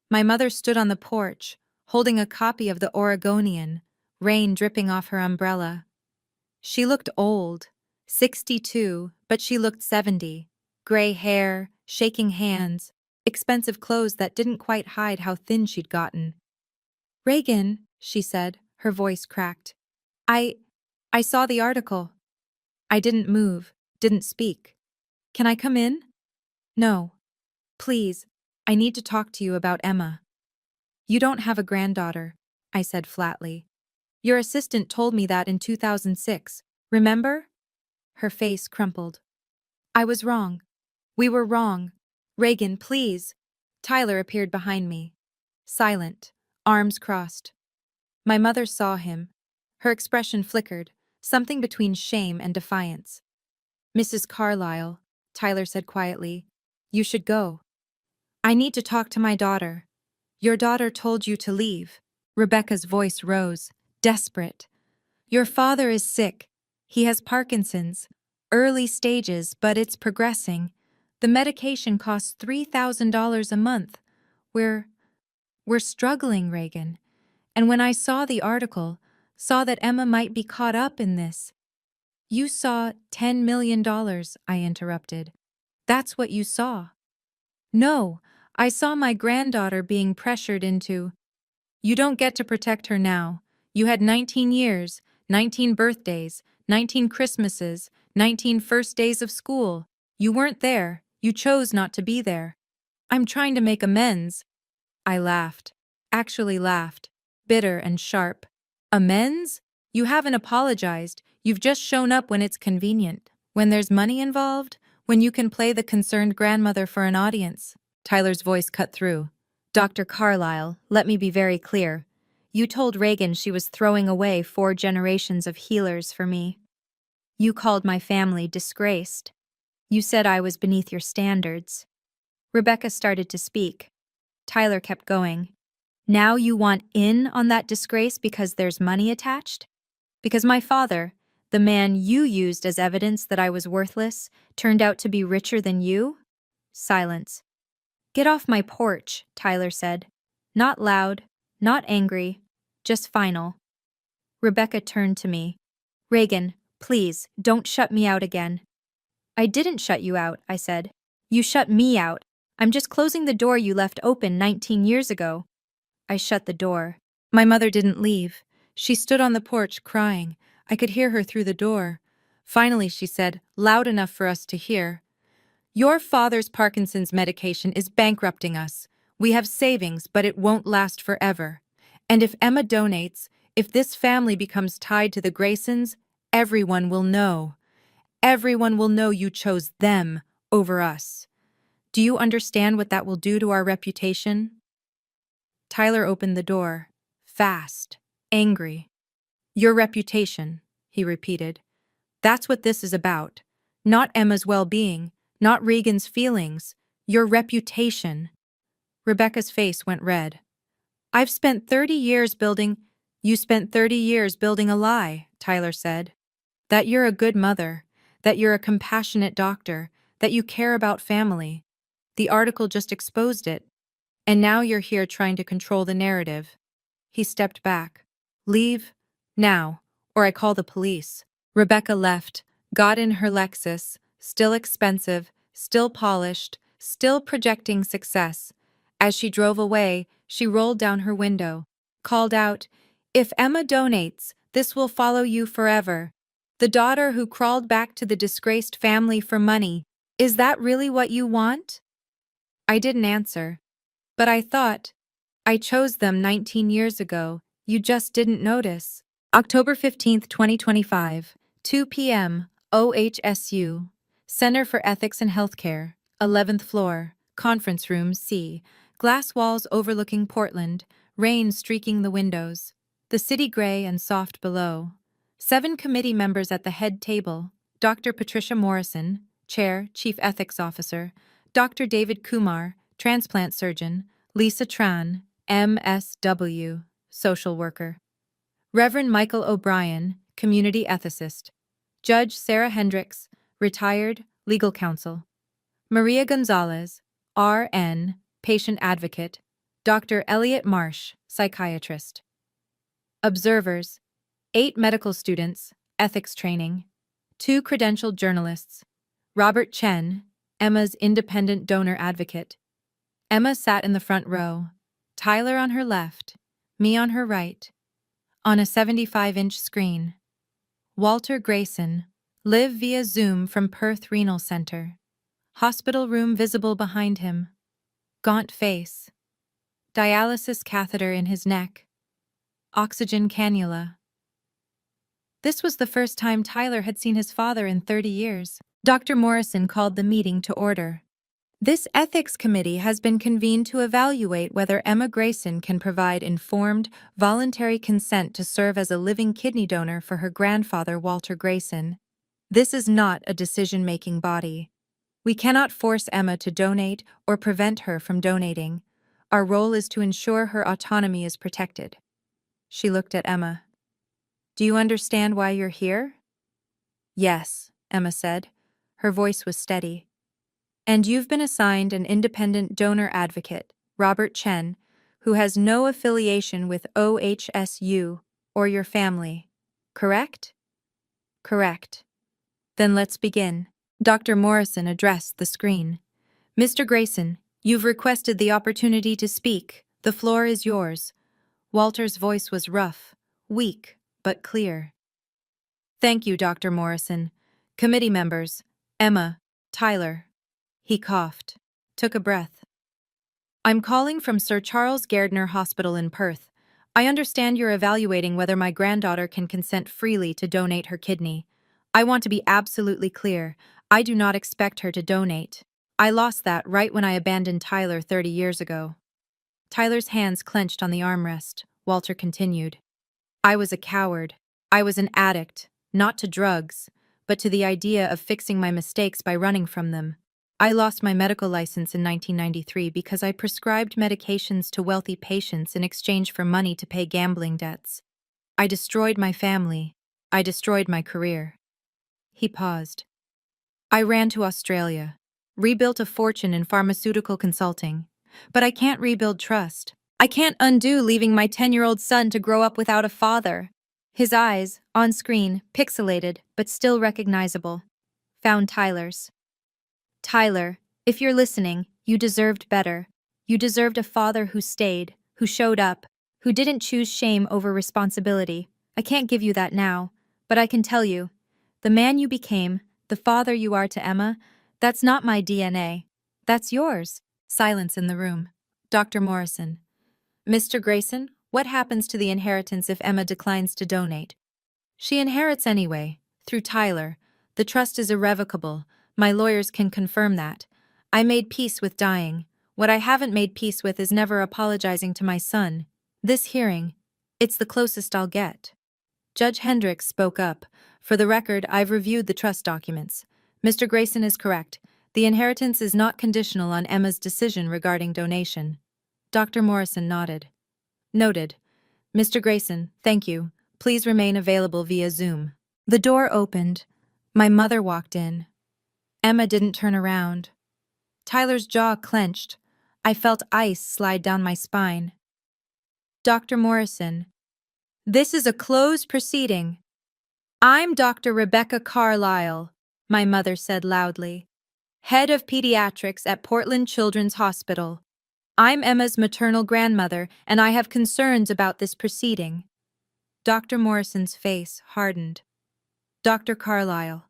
My mother stood on the porch, holding a copy of The Oregonian, rain dripping off her umbrella. She looked old, 62, but she looked 70. Gray hair, shaking hands, expensive clothes that didn't quite hide how thin she'd gotten. Reagan, she said, her voice cracked. I saw the article. I didn't move, didn't speak. Can I come in? No. Please, I need to talk to you about Emma. You don't have a granddaughter, I said flatly. Your assistant told me that in 2006, remember? Her face crumpled. I was wrong. We were wrong. Reagan, please. Tyler appeared behind me. Silent, arms crossed. My mother saw him. Her expression flickered, something between shame and defiance. Mrs. Carlyle, Tyler said quietly, you should go. I need to talk to my daughter. Your daughter told you to leave. Rebecca's voice rose, desperate. Your father is sick. He has Parkinson's. Early stages, but it's progressing. The medication costs $3,000 a month. We're struggling, Reagan. And when I saw the article, saw that Emma might be caught up in this. You saw $10 million, I interrupted. That's what you saw. No, I saw my granddaughter being pressured into. You don't get to protect her now. You had 19 years, 19 birthdays, 19 Christmases, 19 first days of school. You weren't there. You chose not to be there. I'm trying to make amends. I laughed. Actually laughed. Bitter and sharp. Amends? You haven't apologized. You've just shown up when it's convenient. When there's money involved? When you can play the concerned grandmother for an audience. Tyler's voice cut through. Dr. Carlyle, let me be very clear. You told Reagan she was throwing away 4 generations of healers for me. You called my family disgraced. You said I was beneath your standards. Rebecca started to speak. Tyler kept going. Now you want in on that disgrace because there's money attached? Because my father, the man you used as evidence that I was worthless, turned out to be richer than you? Silence. Get off my porch, Tyler said. Not loud, not angry, just final. Rebecca turned to me. Reagan, please, don't shut me out again. I didn't shut you out, I said. You shut me out. I'm just closing the door you left open 19 years ago. I shut the door. My mother didn't leave. She stood on the porch crying. I could hear her through the door. Finally, she said, loud enough for us to hear, your father's Parkinson's medication is bankrupting us. We have savings, but it won't last forever. And if Emma donates, if this family becomes tied to the Graysons, everyone will know. Everyone will know you chose them over us. Do you understand what that will do to our reputation? Tyler opened the door, fast, angry. Your reputation, he repeated. That's what this is about. Not Emma's well-being, not Regan's feelings, your reputation. Rebecca's face went red. I've spent 30 years building— You spent 30 years building a lie, Tyler said. That you're a good mother, that you're a compassionate doctor, that you care about family. The article just exposed it. And now you're here trying to control the narrative. He stepped back. Leave, now, or I call the police. Rebecca left, got in her Lexus, still expensive, still polished, still projecting success. As she drove away, she rolled down her window, called out, If Emma donates, this will follow you forever. The daughter who crawled back to the disgraced family for money. Is that really what you want? I didn't answer. But I thought, I chose them 19 years ago. You just didn't notice. October 15th, 2025, 2 p.m., OHSU, Center for Ethics and Healthcare, 11th floor, Conference Room C, glass walls overlooking Portland, rain streaking the windows, the city gray and soft below. 7 committee members at the head table, Dr. Patricia Morrison, Chair, Chief Ethics Officer, Dr. David Kumar, Transplant Surgeon, Lisa Tran, MSW, Social Worker. Reverend Michael O'Brien, Community Ethicist. Judge Sarah Hendricks, Retired, Legal Counsel. Maria Gonzalez, RN, Patient Advocate. Dr. Elliot Marsh, Psychiatrist. Observers: 8 medical students, ethics training. 2 credentialed journalists. Robert Chen, Emma's independent donor advocate. Emma sat in the front row. Tyler on her left, me on her right. On a 75-inch screen. Walter Grayson, live via Zoom from Perth Renal Center. Hospital room visible behind him. Gaunt face. dialysis catheter in his neck, oxygen cannula. This was the first time Tyler had seen his father in 30 years. Dr. Morrison called the meeting to order. This ethics committee has been convened to evaluate whether Emma Grayson can provide informed, voluntary consent to serve as a living kidney donor for her grandfather, Walter Grayson. This is not a decision-making body. We cannot force Emma to donate or prevent her from donating. Our role is to ensure her autonomy is protected. She looked at Emma. Do you understand why you're here? Yes, Emma said. Her voice was steady. And you've been assigned an independent donor advocate, Robert Chen, who has no affiliation with OHSU or your family, correct? Correct. Then let's begin. Dr. Morrison addressed the screen. Mr. Grayson, you've requested the opportunity to speak. The floor is yours. Walter's voice was rough, weak, but clear. Thank you, Dr. Morrison. Committee members, Emma, Tyler. He coughed, took a breath. I'm calling from Sir Charles Gairdner Hospital in Perth. I understand you're evaluating whether my granddaughter can consent freely to donate her kidney. I want to be absolutely clear. I do not expect her to donate. I lost that right when I abandoned Tyler 30 years ago. Tyler's hands clenched on the armrest. Walter continued. I was a coward. I was an addict, not to drugs, but to the idea of fixing my mistakes by running from them. I lost my medical license in 1993 because I prescribed medications to wealthy patients in exchange for money to pay gambling debts. I destroyed my family. I destroyed my career. He paused. I ran to Australia, rebuilt a fortune in pharmaceutical consulting. But I can't rebuild trust. I can't undo leaving my 10-year-old son to grow up without a father. His eyes, on screen, pixelated, but still recognizable, found Tyler's. Tyler, if you're listening, you deserved better. You deserved a father who stayed, who showed up, who didn't choose shame over responsibility. I can't give you that now, but I can tell you, the man you became, the father you are to Emma, that's not my DNA. That's yours. Silence in the room. Dr. Morrison. Mr. Grayson, what happens to the inheritance if Emma declines to donate? She inherits anyway, through Tyler. The trust is irrevocable. My lawyers can confirm that. I made peace with dying. What I haven't made peace with is never apologizing to my son. This hearing, it's the closest I'll get. Judge Hendricks spoke up. For the record, I've reviewed the trust documents. Mr. Grayson is correct. The inheritance is not conditional on Emma's decision regarding donation. Dr. Morrison nodded. Noted. Mr. Grayson, thank you. Please remain available via Zoom. The door opened. My mother walked in. Emma didn't turn around. Tyler's jaw clenched. I felt ice slide down my spine. Dr. Morrison. This is a closed proceeding. I'm Dr. Rebecca Carlisle, my mother said loudly. Head of Pediatrics at Portland Children's Hospital. I'm Emma's maternal grandmother, and I have concerns about this proceeding. Dr. Morrison's face hardened. Dr. Carlisle,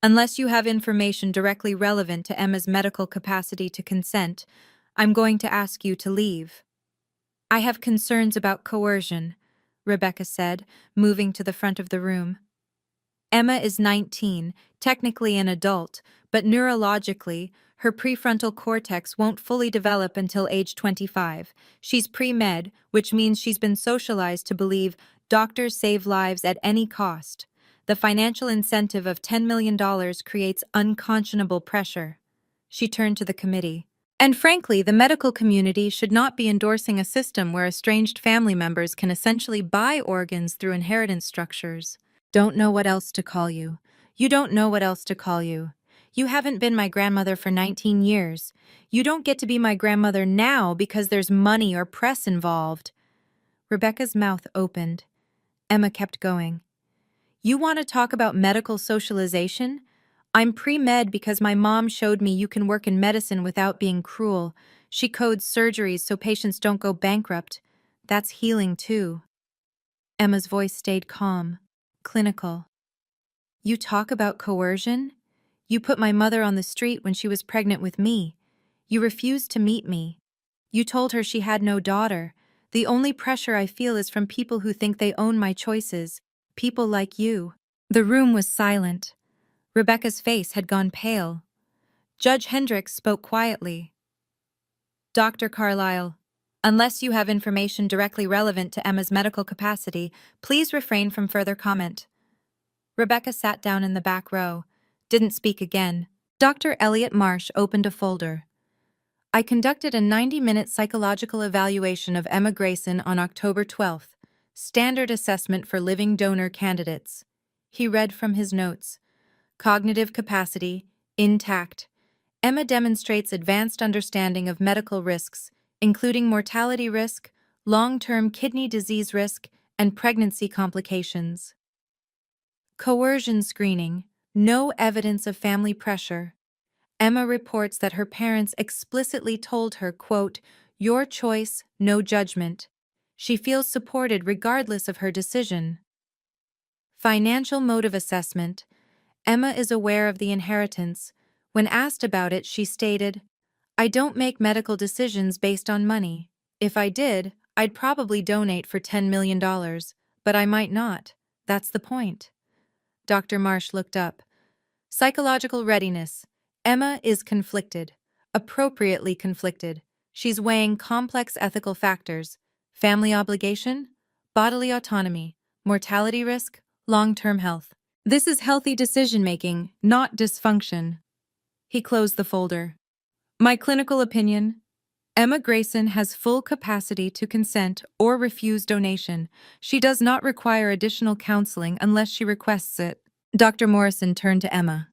unless you have information directly relevant to Emma's medical capacity to consent, I'm going to ask you to leave. I have concerns about coercion, Rebecca said, moving to the front of the room. Emma is 19, technically an adult, but neurologically, her prefrontal cortex won't fully develop until age 25. She's pre-med, which means she's been socialized to believe doctors save lives at any cost. The financial incentive of $10 million creates unconscionable pressure. She turned to the committee. And frankly, the medical community should not be endorsing a system where estranged family members can essentially buy organs through inheritance structures. Don't know what else to call you. You don't know what else to call you. You haven't been my grandmother for 19 years. You don't get to be my grandmother now because there's money or press involved. Rebecca's mouth opened. Emma kept going. You want to talk about medical socialization? I'm pre-med because my mom showed me you can work in medicine without being cruel. She codes surgeries so patients don't go bankrupt. That's healing too. Emma's voice stayed calm, clinical. You talk about coercion? You put my mother on the street when she was pregnant with me. You refused to meet me. You told her she had no daughter. The only pressure I feel is from people who think they own my choices. People like you. The room was silent. Rebecca's face had gone pale. Judge Hendricks spoke quietly. Dr. Carlisle, unless you have information directly relevant to Emma's medical capacity, please refrain from further comment. Rebecca sat down in the back row, didn't speak again. Dr. Elliot Marsh opened a folder. I conducted a 90-minute psychological evaluation of Emma Grayson on October 12th, standard assessment for living donor candidates. He read from his notes. Cognitive capacity, intact. Emma demonstrates advanced understanding of medical risks, including mortality risk, long-term kidney disease risk, and pregnancy complications. Coercion screening, no evidence of family pressure. Emma reports that her parents explicitly told her, quote, "Your choice, no judgment." She feels supported regardless of her decision. Financial motive assessment. Emma is aware of the inheritance. When asked about it, she stated, "I don't make medical decisions based on money. If I did, I'd probably donate for $10 million, but I might not. That's the point." Dr. Marsh looked up. Psychological readiness. Emma is conflicted, appropriately conflicted. She's weighing complex ethical factors: family obligation, bodily autonomy, mortality risk, long-term health. This is healthy decision-making, not dysfunction. He closed the folder. My clinical opinion: Emma Grayson has full capacity to consent or refuse donation. She does not require additional counseling unless she requests it. Dr. Morrison turned to Emma.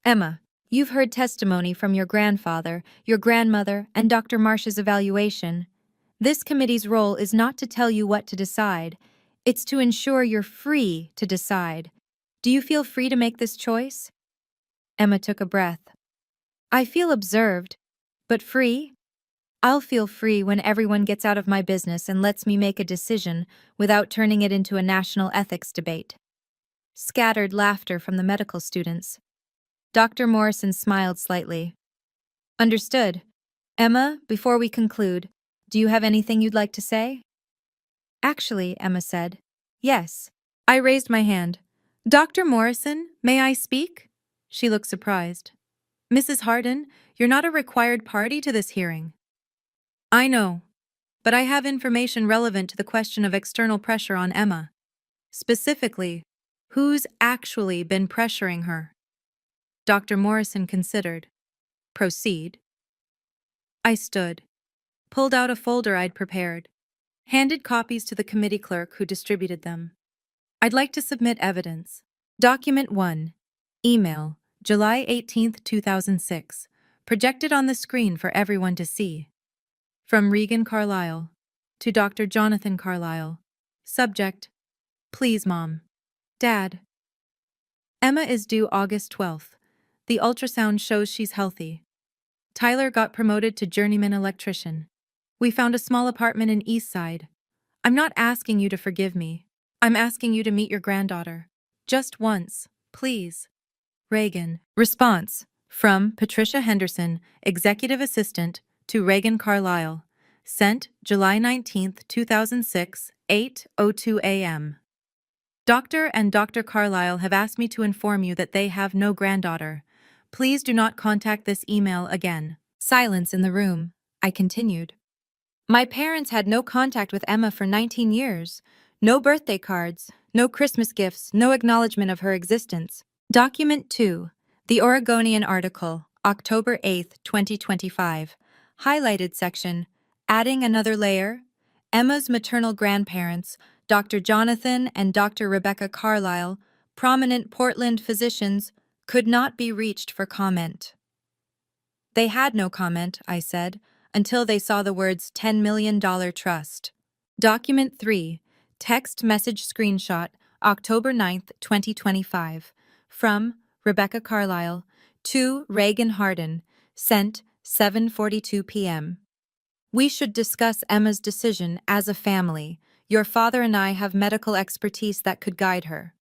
Emma, you've heard testimony from your grandfather, your grandmother, and Dr. Marsh's evaluation. This committee's role is not to tell you what to decide. It's to ensure you're free to decide. Do you feel free to make this choice? Emma took a breath. I feel observed, but free? I'll feel free when everyone gets out of my business and lets me make a decision without turning it into a national ethics debate. Scattered laughter from the medical students. Dr. Morrison smiled slightly. Understood. Emma, before we conclude, do you have anything you'd like to say? Actually, Emma said, yes. I raised my hand. Dr. Morrison, may I speak? She looked surprised. Mrs. Hardin, you're not a required party to this hearing. I know, but I have information relevant to the question of external pressure on Emma. Specifically, who's actually been pressuring her? Dr. Morrison considered. Proceed. I stood, pulled out a folder I'd prepared, handed copies to the committee clerk who distributed them. I'd like to submit evidence. Document 1. Email, July 18, 2006. Projected on the screen for everyone to see. From Regan Carlisle. To Dr. Jonathan Carlisle. Subject: Please, Mom. Dad. Emma is due August 12th. The ultrasound shows she's healthy. Tyler got promoted to journeyman electrician. We found a small apartment in East Side. I'm not asking you to forgive me. I'm asking you to meet your granddaughter. Just once, please. Reagan. Response: From Patricia Henderson, Executive Assistant, to Regan Carlisle. Sent July 19, 2006, 8:02 a.m. Dr. and Dr. Carlisle have asked me to inform you that they have no granddaughter. Please do not contact this email again. Silence in the room. I continued. My parents had no contact with Emma for 19 years. No birthday cards, no Christmas gifts, no acknowledgement of her existence. Document 2. The Oregonian article, October 8, 2025. Highlighted section. Adding another layer. Emma's maternal grandparents, Dr. Jonathan and Dr. Rebecca Carlisle, prominent Portland physicians, could not be reached for comment. They had no comment, I said, until they saw the words $10 million trust. Document 3. Text message screenshot, October 9, 2025. From Rebecca Carlisle to Regan Hardin. Sent 7:42 p.m. We should discuss Emma's decision as a family. Your father and I have medical expertise that could guide her.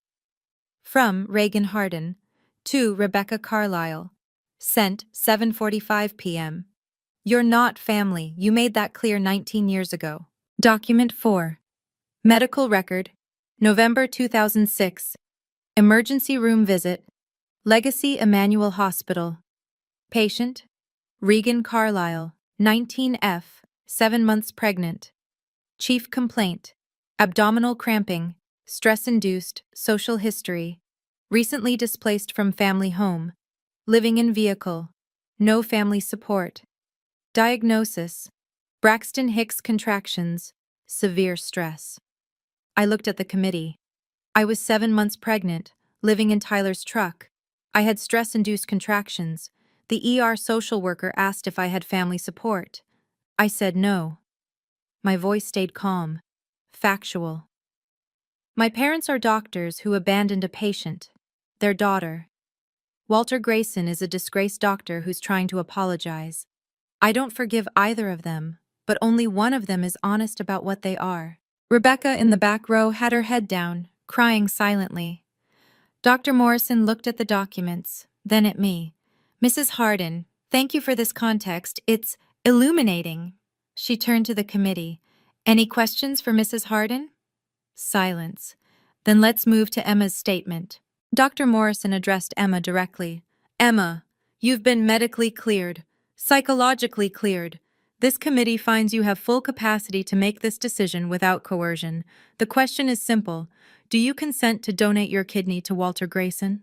From Regan Hardin to Rebecca Carlisle. Sent 7:45 p.m. You're not family, you made that clear 19 years ago. Document 4. Medical record. November 2006. Emergency room visit. Legacy Emmanuel Hospital. Patient. Regan Carlisle, 19F, 7 months pregnant. Chief complaint. Abdominal cramping, stress-induced, social history. Recently displaced from family home. Living in vehicle. No family support. Diagnosis. Braxton Hicks contractions, severe stress. I looked at the committee. I was 7 months pregnant, living in Tyler's truck. I had stress-induced contractions. The ER social worker asked if I had family support. I said no. My voice stayed calm, factual. My parents are doctors who abandoned a patient, their daughter. Walter Grayson is a disgraced doctor who's trying to apologize. I don't forgive either of them, but only one of them is honest about what they are. Rebecca in the back row had her head down, crying silently. Dr. Morrison looked at the documents, then at me. Mrs. Hardin, thank you for this context. It's illuminating. She turned to the committee. Any questions for Mrs. Hardin? Silence. Then let's move to Emma's statement. Dr. Morrison addressed Emma directly. Emma, you've been medically cleared, psychologically cleared. This committee finds you have full capacity to make this decision without coercion. The question is simple. Do you consent to donate your kidney to Walter Grayson?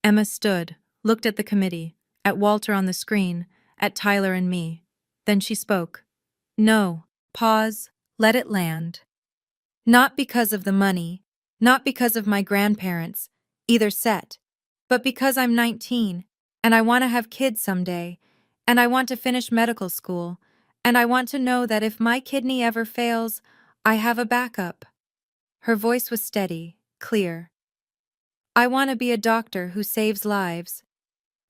Emma stood, looked at the committee, at Walter on the screen, at Tyler and me. Then she spoke. No. Pause. Let it land. Not because of the money, not because of my grandparents, either set, but because I'm 19, and I want to have kids someday, and I want to finish medical school, and I want to know that if my kidney ever fails, I have a backup. Her voice was steady, clear. I want to be a doctor who saves lives,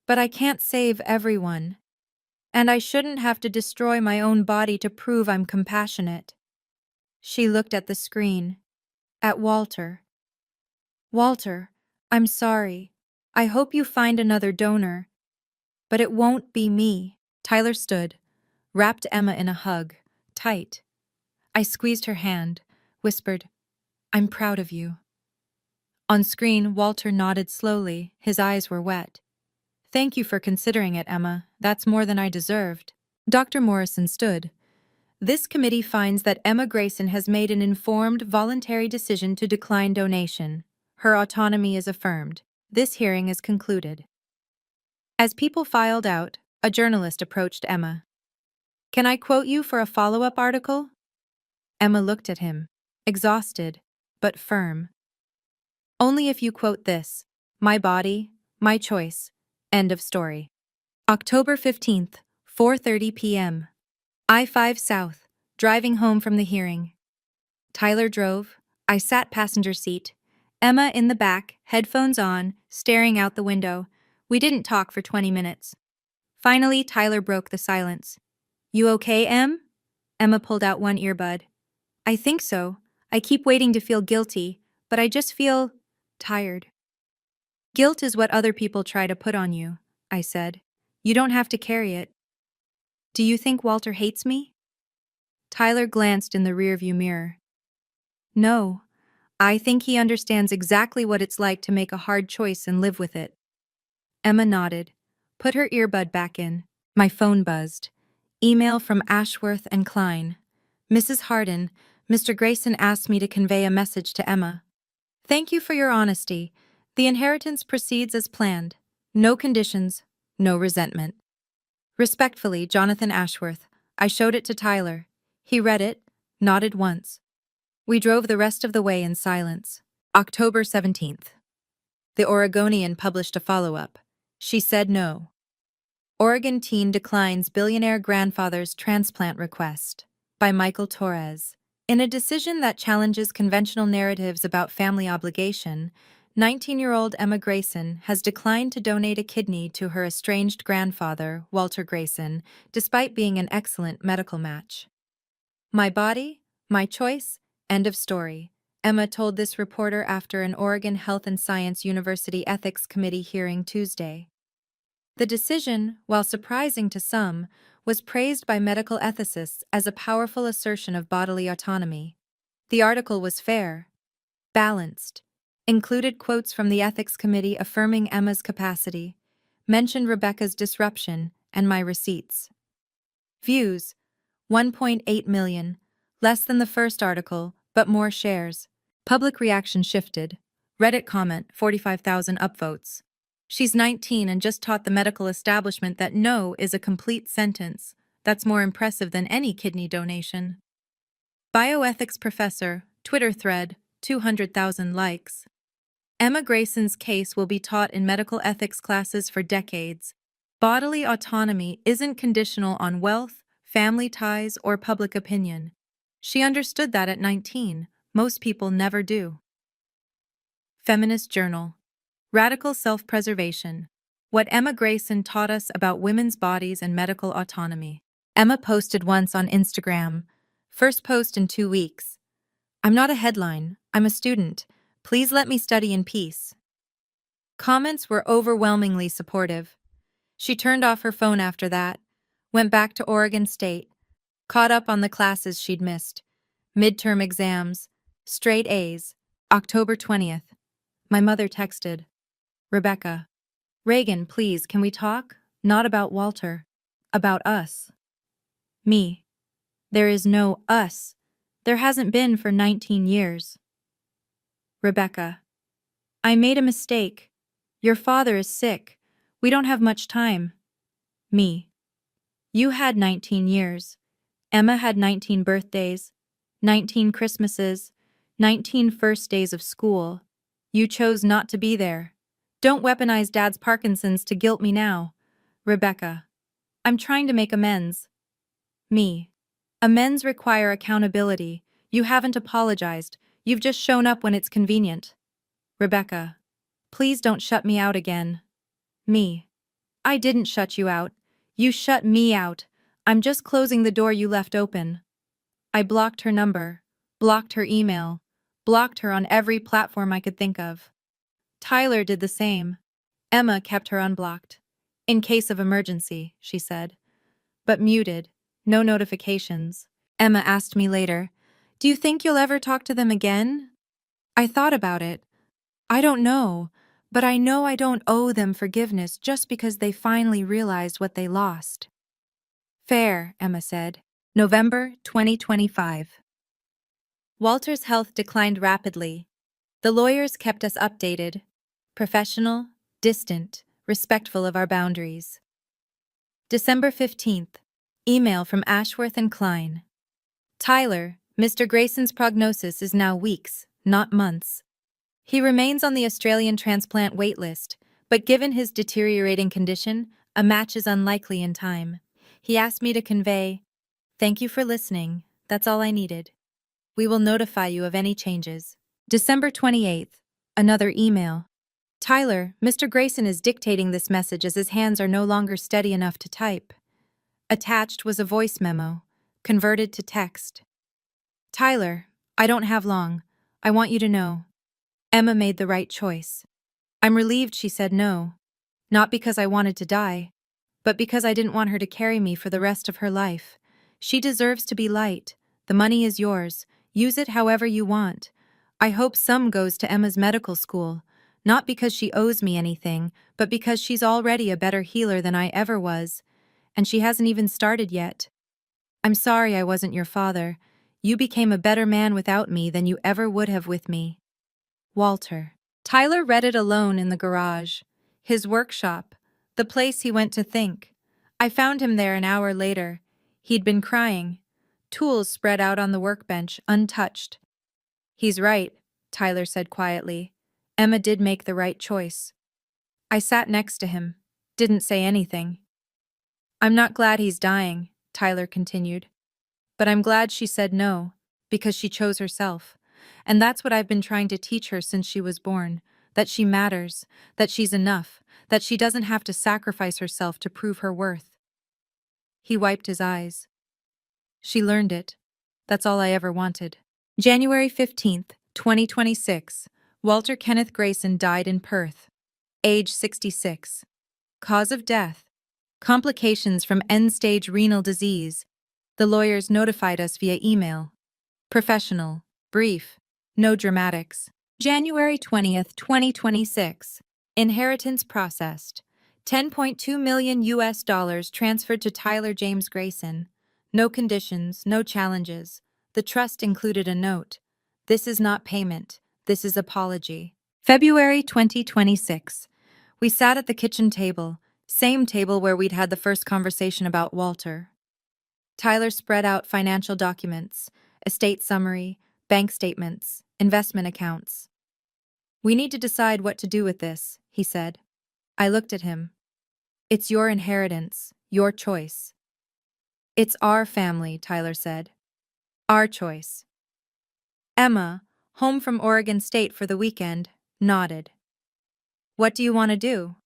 but I can't save everyone. And I shouldn't have to destroy my own body to prove I'm compassionate. She looked at the screen, at Walter. Walter, I'm sorry. I hope you find another donor. But it won't be me. Tyler stood, wrapped Emma in a hug, tight. I squeezed her hand, whispered, I'm proud of you. On screen, Walter nodded slowly, his eyes were wet. Thank you for considering it, Emma. That's more than I deserved. Dr. Morrison stood. This committee finds that Emma Grayson has made an informed, voluntary decision to decline donation. Her autonomy is affirmed. This hearing is concluded. As people filed out, a journalist approached Emma. Can I quote you for a follow-up article? Emma looked at him, exhausted, but firm. Only if you quote this. My body, my choice. End of story. October 15th, 4:30 p.m. I-5 South, driving home from the hearing. Tyler drove. I sat passenger seat. Emma in the back, headphones on, staring out the window. We didn't talk for 20 minutes. Finally, Tyler broke the silence. You okay, Em? Emma pulled out one earbud. I think so. I keep waiting to feel guilty, but I just feel tired. Guilt is what other people try to put on you, I said. You don't have to carry it. Do you think Walter hates me? Tyler glanced in the rearview mirror. No. I think he understands exactly what it's like to make a hard choice and live with it. Emma nodded, put her earbud back in. My phone buzzed. Email from Ashworth and Klein. Mrs. Hardin, Mr. Grayson asked me to convey a message to Emma. Thank you for your honesty. The inheritance proceeds as planned. No conditions, no resentment. Respectfully, Jonathan Ashworth. I showed it to Tyler. He read it, nodded once. We drove the rest of the way in silence. October 17th. The Oregonian published a follow-up. She said no. Oregon teen declines billionaire grandfather's transplant request. By Michael Torres. In a decision that challenges conventional narratives about family obligation, 19-year-old Emma Grayson has declined to donate a kidney to her estranged grandfather, Walter Grayson, despite being an excellent medical match. My body, my choice, end of story, Emma told this reporter after an Oregon Health and Science University Ethics Committee hearing Tuesday. The decision, while surprising to some, was praised by medical ethicists as a powerful assertion of bodily autonomy. The article was fair, balanced, included quotes from the ethics committee affirming Emma's capacity, mentioned Rebecca's disruption, and my receipts. Views: 1.8 million, less than the first article, but more shares. Public reaction shifted. Reddit comment: 45,000 upvotes. She's 19 and just taught the medical establishment that no is a complete sentence. That's more impressive than any kidney donation. Bioethics professor, Twitter thread, 200,000 likes. Emma Grayson's case will be taught in medical ethics classes for decades. Bodily autonomy isn't conditional on wealth, family ties, or public opinion. She understood that at 19. Most people never do. Feminist Journal. Radical Self-Preservation. What Emma Grayson taught us about women's bodies and medical autonomy. Emma posted once on Instagram. First post in 2 weeks. I'm not a headline, I'm a student. Please let me study in peace. Comments were overwhelmingly supportive. She turned off her phone after that, went back to Oregon State, caught up on the classes she'd missed. Midterm exams, straight A's. October 20th. My mother texted. Rebecca. Reagan, please, can we talk? Not about Walter. About us. Me. There is no us. There hasn't been for 19 years. Rebecca. I made a mistake. Your father is sick. We don't have much time. Me. You had 19 years. Emma had 19 birthdays, 19 Christmases, 19 first days of school. You chose not to be there. Don't weaponize Dad's Parkinson's to guilt me now. Rebecca. I'm trying to make amends. Me. Amends require accountability. You haven't apologized. You've just shown up when it's convenient. Rebecca. Please don't shut me out again. Me. I didn't shut you out. You shut me out. I'm just closing the door you left open. I blocked her number, blocked her email, blocked her on every platform I could think of. Tyler did the same. Emma kept her unblocked. In case of emergency, she said. But muted, no notifications. Emma asked me later, do you think you'll ever talk to them again? I thought about it. I don't know, but I know I don't owe them forgiveness just because they finally realized what they lost. Fair, Emma said. November 2025. Walter's health declined rapidly. The lawyers kept us updated. Professional, distant, respectful of our boundaries. December 15th. Email from Ashworth and Klein. Tyler, Mr. Grayson's prognosis is now weeks, not months. He remains on the Australian transplant waitlist, but given his deteriorating condition, a match is unlikely in time. He asked me to convey, thank you for listening, that's all I needed. We will notify you of any changes. December 28th. Another email. Tyler, Mr. Grayson is dictating this message as his hands are no longer steady enough to type. Attached was a voice memo, converted to text. Tyler, I don't have long. I want you to know. Emma made the right choice. I'm relieved she said no. Not because I wanted to die, but because I didn't want her to carry me for the rest of her life. She deserves to be light. The money is yours. Use it however you want. I hope some goes to Emma's medical school, not because she owes me anything, but because she's already a better healer than I ever was, and she hasn't even started yet. I'm sorry I wasn't your father. You became a better man without me than you ever would have with me. Walter. Tyler read it alone in the garage. His workshop. The place he went to think. I found him there an hour later. He'd been crying. Tools spread out on the workbench, untouched. He's right, Tyler said quietly. Emma did make the right choice. I sat next to him. Didn't say anything. I'm not glad he's dying, Tyler continued. But I'm glad she said no, because she chose herself. And that's what I've been trying to teach her since she was born, that she matters, that she's enough, that she doesn't have to sacrifice herself to prove her worth. He wiped his eyes. She learned it. That's all I ever wanted. January 15th, 2026. Walter Kenneth Grayson died in Perth. Age 66. Cause of death: Complications from end-stage renal disease. The lawyers notified us via email. Professional. Brief. No dramatics. January 20th, 2026. Inheritance processed. 10.2 million US dollars transferred to Tyler James Grayson. No conditions, no challenges. The trust included a note. This is not payment. This is apology. February 2026. We sat at the kitchen table, same table where we'd had the first conversation about Walter. Tyler spread out financial documents, estate summary, bank statements, investment accounts. We need to decide what to do with this, he said. I looked at him. It's your inheritance, your choice. It's our family, Tyler said. Our choice. Emma, home from Oregon State for the weekend, nodded. What do you want to do?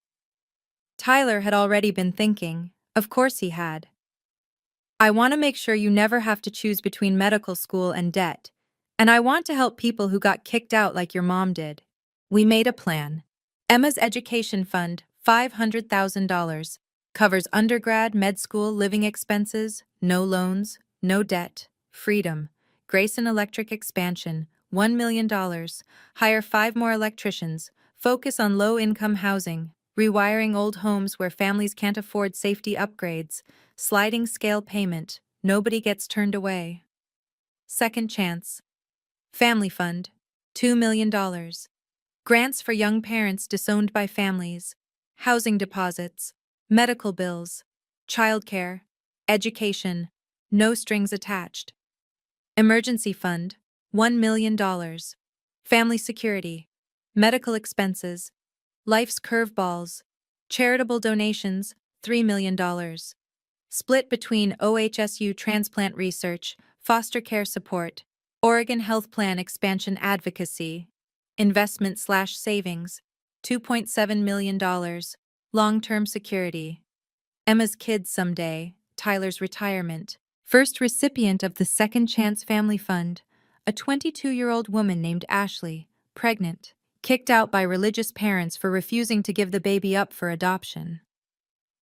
Tyler had already been thinking. Of course he had. I want to make sure you never have to choose between medical school and debt. And I want to help people who got kicked out like your mom did. We made a plan. Emma's education fund, $500,000, covers undergrad, med school, living expenses, no loans, no debt, freedom. Grayson Electric expansion, $1 million. Hire 5 more electricians. Focus on low-income housing. Rewiring old homes where families can't afford safety upgrades. Sliding scale payment. Nobody gets turned away. Second chance. Family fund. $2 million. Grants for young parents disowned by families. Housing deposits. Medical bills. Childcare. Education. No strings attached. Emergency fund. $1 million. Family security. Medical expenses. Life's curveballs. Charitable donations. $3 million. Split between OHSU transplant research, foster care support, Oregon Health Plan expansion advocacy, investment/savings, $2.7 million, long-term security. Emma's kids someday, Tyler's retirement. First recipient of the Second Chance Family Fund, a 22-year-old woman named Ashley, pregnant, kicked out by religious parents for refusing to give the baby up for adoption.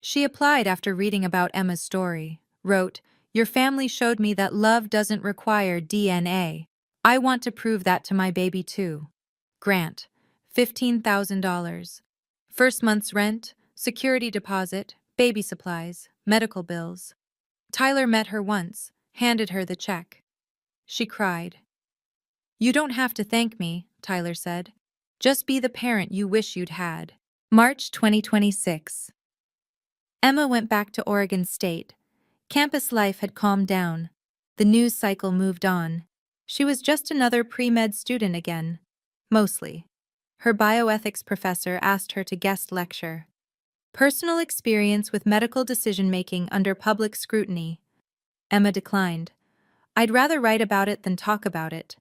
She applied after reading about Emma's story, wrote, "Your family showed me that love doesn't require DNA. I want to prove that to my baby too." Grant, $15,000. First month's rent, security deposit, baby supplies, medical bills. Tyler met her once, handed her the check. She cried. "You don't have to thank me," Tyler said. "Just be the parent you wish you'd had." March 2026. Emma went back to Oregon State. Campus life had calmed down. The news cycle moved on. She was just another pre-med student again. Mostly. Her bioethics professor asked her to guest lecture. Personal experience with medical decision-making under public scrutiny. Emma declined. "I'd rather write about it than talk about it."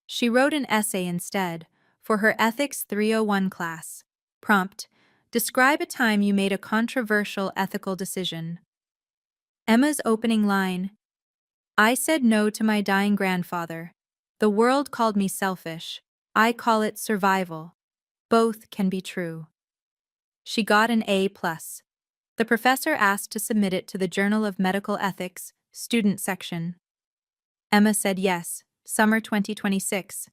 She wrote an essay instead, for her Ethics 301 class. Prompt: describe a time you made a controversial ethical decision. Emma's opening line: I said no to my dying grandfather. The world called me selfish. I call it survival. Both can be true. She got an A+. The professor asked to submit it to the Journal of Medical Ethics, student section. Emma said yes, summer 2026.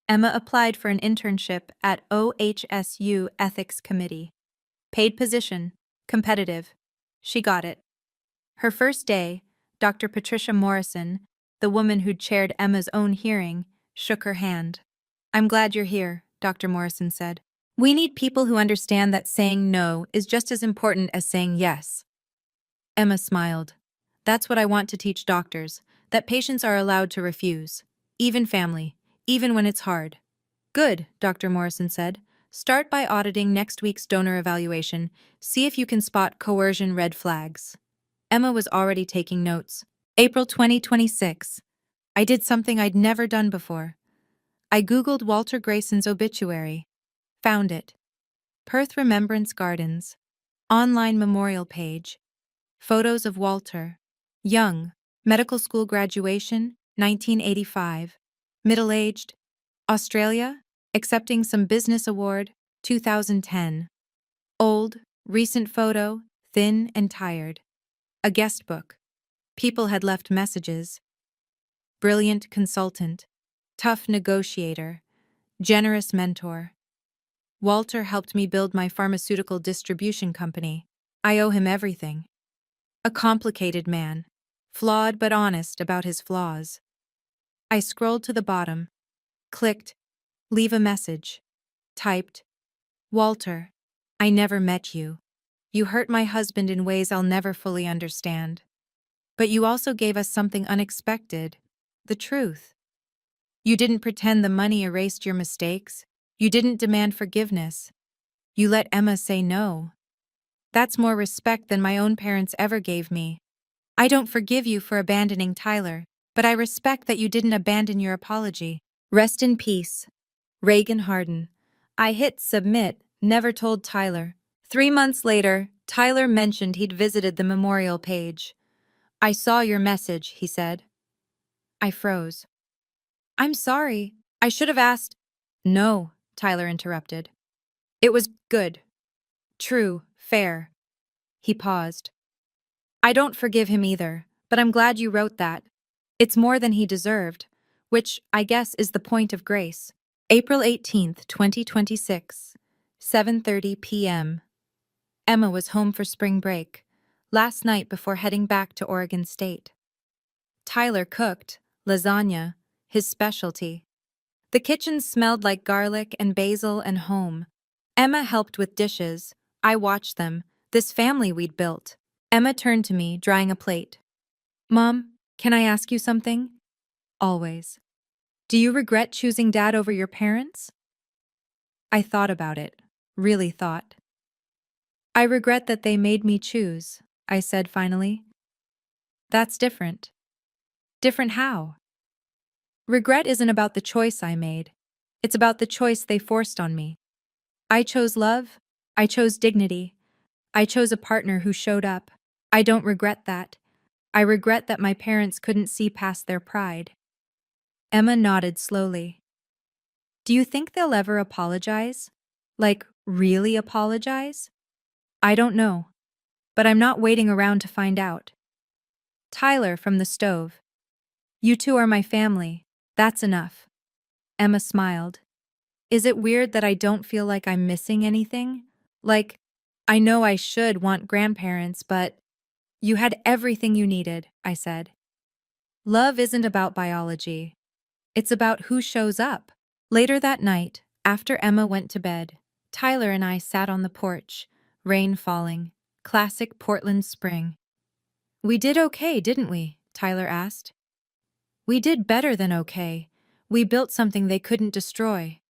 Emma applied for an internship at OHSU Ethics Committee. Paid position, competitive. She got it. Her first day, Dr. Patricia Morrison, the woman who'd chaired Emma's own hearing, shook her hand. "I'm glad you're here," Dr. Morrison said. "We need people who understand that saying no is just as important as saying yes." Emma smiled. "That's what I want to teach doctors, that patients are allowed to refuse. Even family, even when it's hard." "Good," Dr. Morrison said. "Start by auditing next week's donor evaluation. See if you can spot coercion red flags." Emma was already taking notes. April 2026. I did something I'd never done before. I Googled Walter Grayson's obituary. Found it. Perth Remembrance Gardens. Online memorial page. Photos of Walter. Young. Medical school graduation, 1985. Middle-aged. Australia. Accepting some business award, 2010. Old. Recent photo, thin and tired. A guest book. People had left messages. Brilliant consultant. Tough negotiator. Generous mentor. Walter helped me build my pharmaceutical distribution company. I owe him everything. A complicated man. Flawed but honest about his flaws. I scrolled to the bottom. Clicked. Leave a message. Typed. Walter, I never met you. You hurt my husband in ways I'll never fully understand. But you also gave us something unexpected. The truth. You didn't pretend the money erased your mistakes. You didn't demand forgiveness. You let Emma say no. That's more respect than my own parents ever gave me. I don't forgive you for abandoning Tyler, but I respect that you didn't abandon your apology. Rest in peace. Reagan Harden. I hit submit, never told Tyler. 3 months later, Tyler mentioned he'd visited the memorial page. I saw your message, he said. I froze. I'm sorry. I should have asked. No, Tyler interrupted. It was good. True, fair. He paused. I don't forgive him either, but I'm glad you wrote that. It's more than he deserved, which, I guess, is the point of grace. April 18th, 2026, 7:30 p.m. Emma was home for spring break, last night before heading back to Oregon State. Tyler cooked lasagna, his specialty. The kitchen smelled like garlic and basil and home. Emma helped with dishes. I watched them, this family we'd built. Emma turned to me, drying a plate. Mom, can I ask you something? Always. Do you regret choosing Dad over your parents? I thought about it, really thought. I regret that they made me choose, I said finally. That's different. Different how? Regret isn't about the choice I made. It's about the choice they forced on me. I chose love. I chose dignity. I chose a partner who showed up. I don't regret that. I regret that my parents couldn't see past their pride. Emma nodded slowly. Do you think they'll ever apologize? Like, really apologize? I don't know, but I'm not waiting around to find out. Tyler from the stove. You two are my family. That's enough. Emma smiled. Is it weird that I don't feel like I'm missing anything? Like, I know I should want grandparents, but you had everything you needed, I said. Love isn't about biology. It's about who shows up. Later that night, after Emma went to bed, Tyler and I sat on the porch, rain falling, classic Portland spring. We did okay, didn't we? Tyler asked. We did better than okay. We built something they couldn't destroy.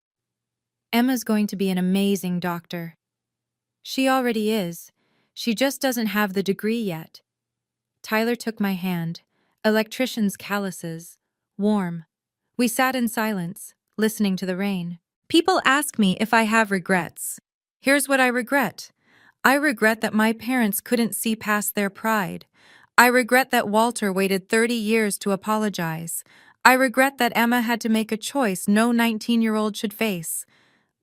Emma's going to be an amazing doctor. She already is. She just doesn't have the degree yet. Tyler took my hand, electrician's calluses, warm. We sat in silence, listening to the rain. People ask me if I have regrets. Here's what I regret. I regret that my parents couldn't see past their pride. I regret that Walter waited 30 years to apologize. I regret that Emma had to make a choice no 19-year-old should face.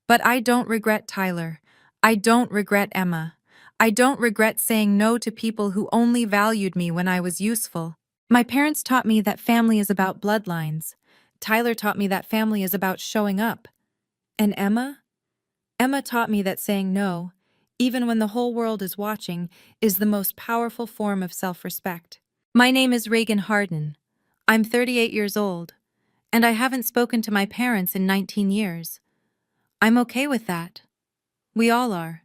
But I don't regret Tyler. I don't regret Emma. I don't regret saying no to people who only valued me when I was useful. My parents taught me that family is about bloodlines. Tyler taught me that family is about showing up. And Emma? Emma taught me that saying no, even when the whole world is watching, is the most powerful form of self-respect. My name is Reagan Harden. I'm 38 years old, and I haven't spoken to my parents in 19 years. I'm okay with that. We all are.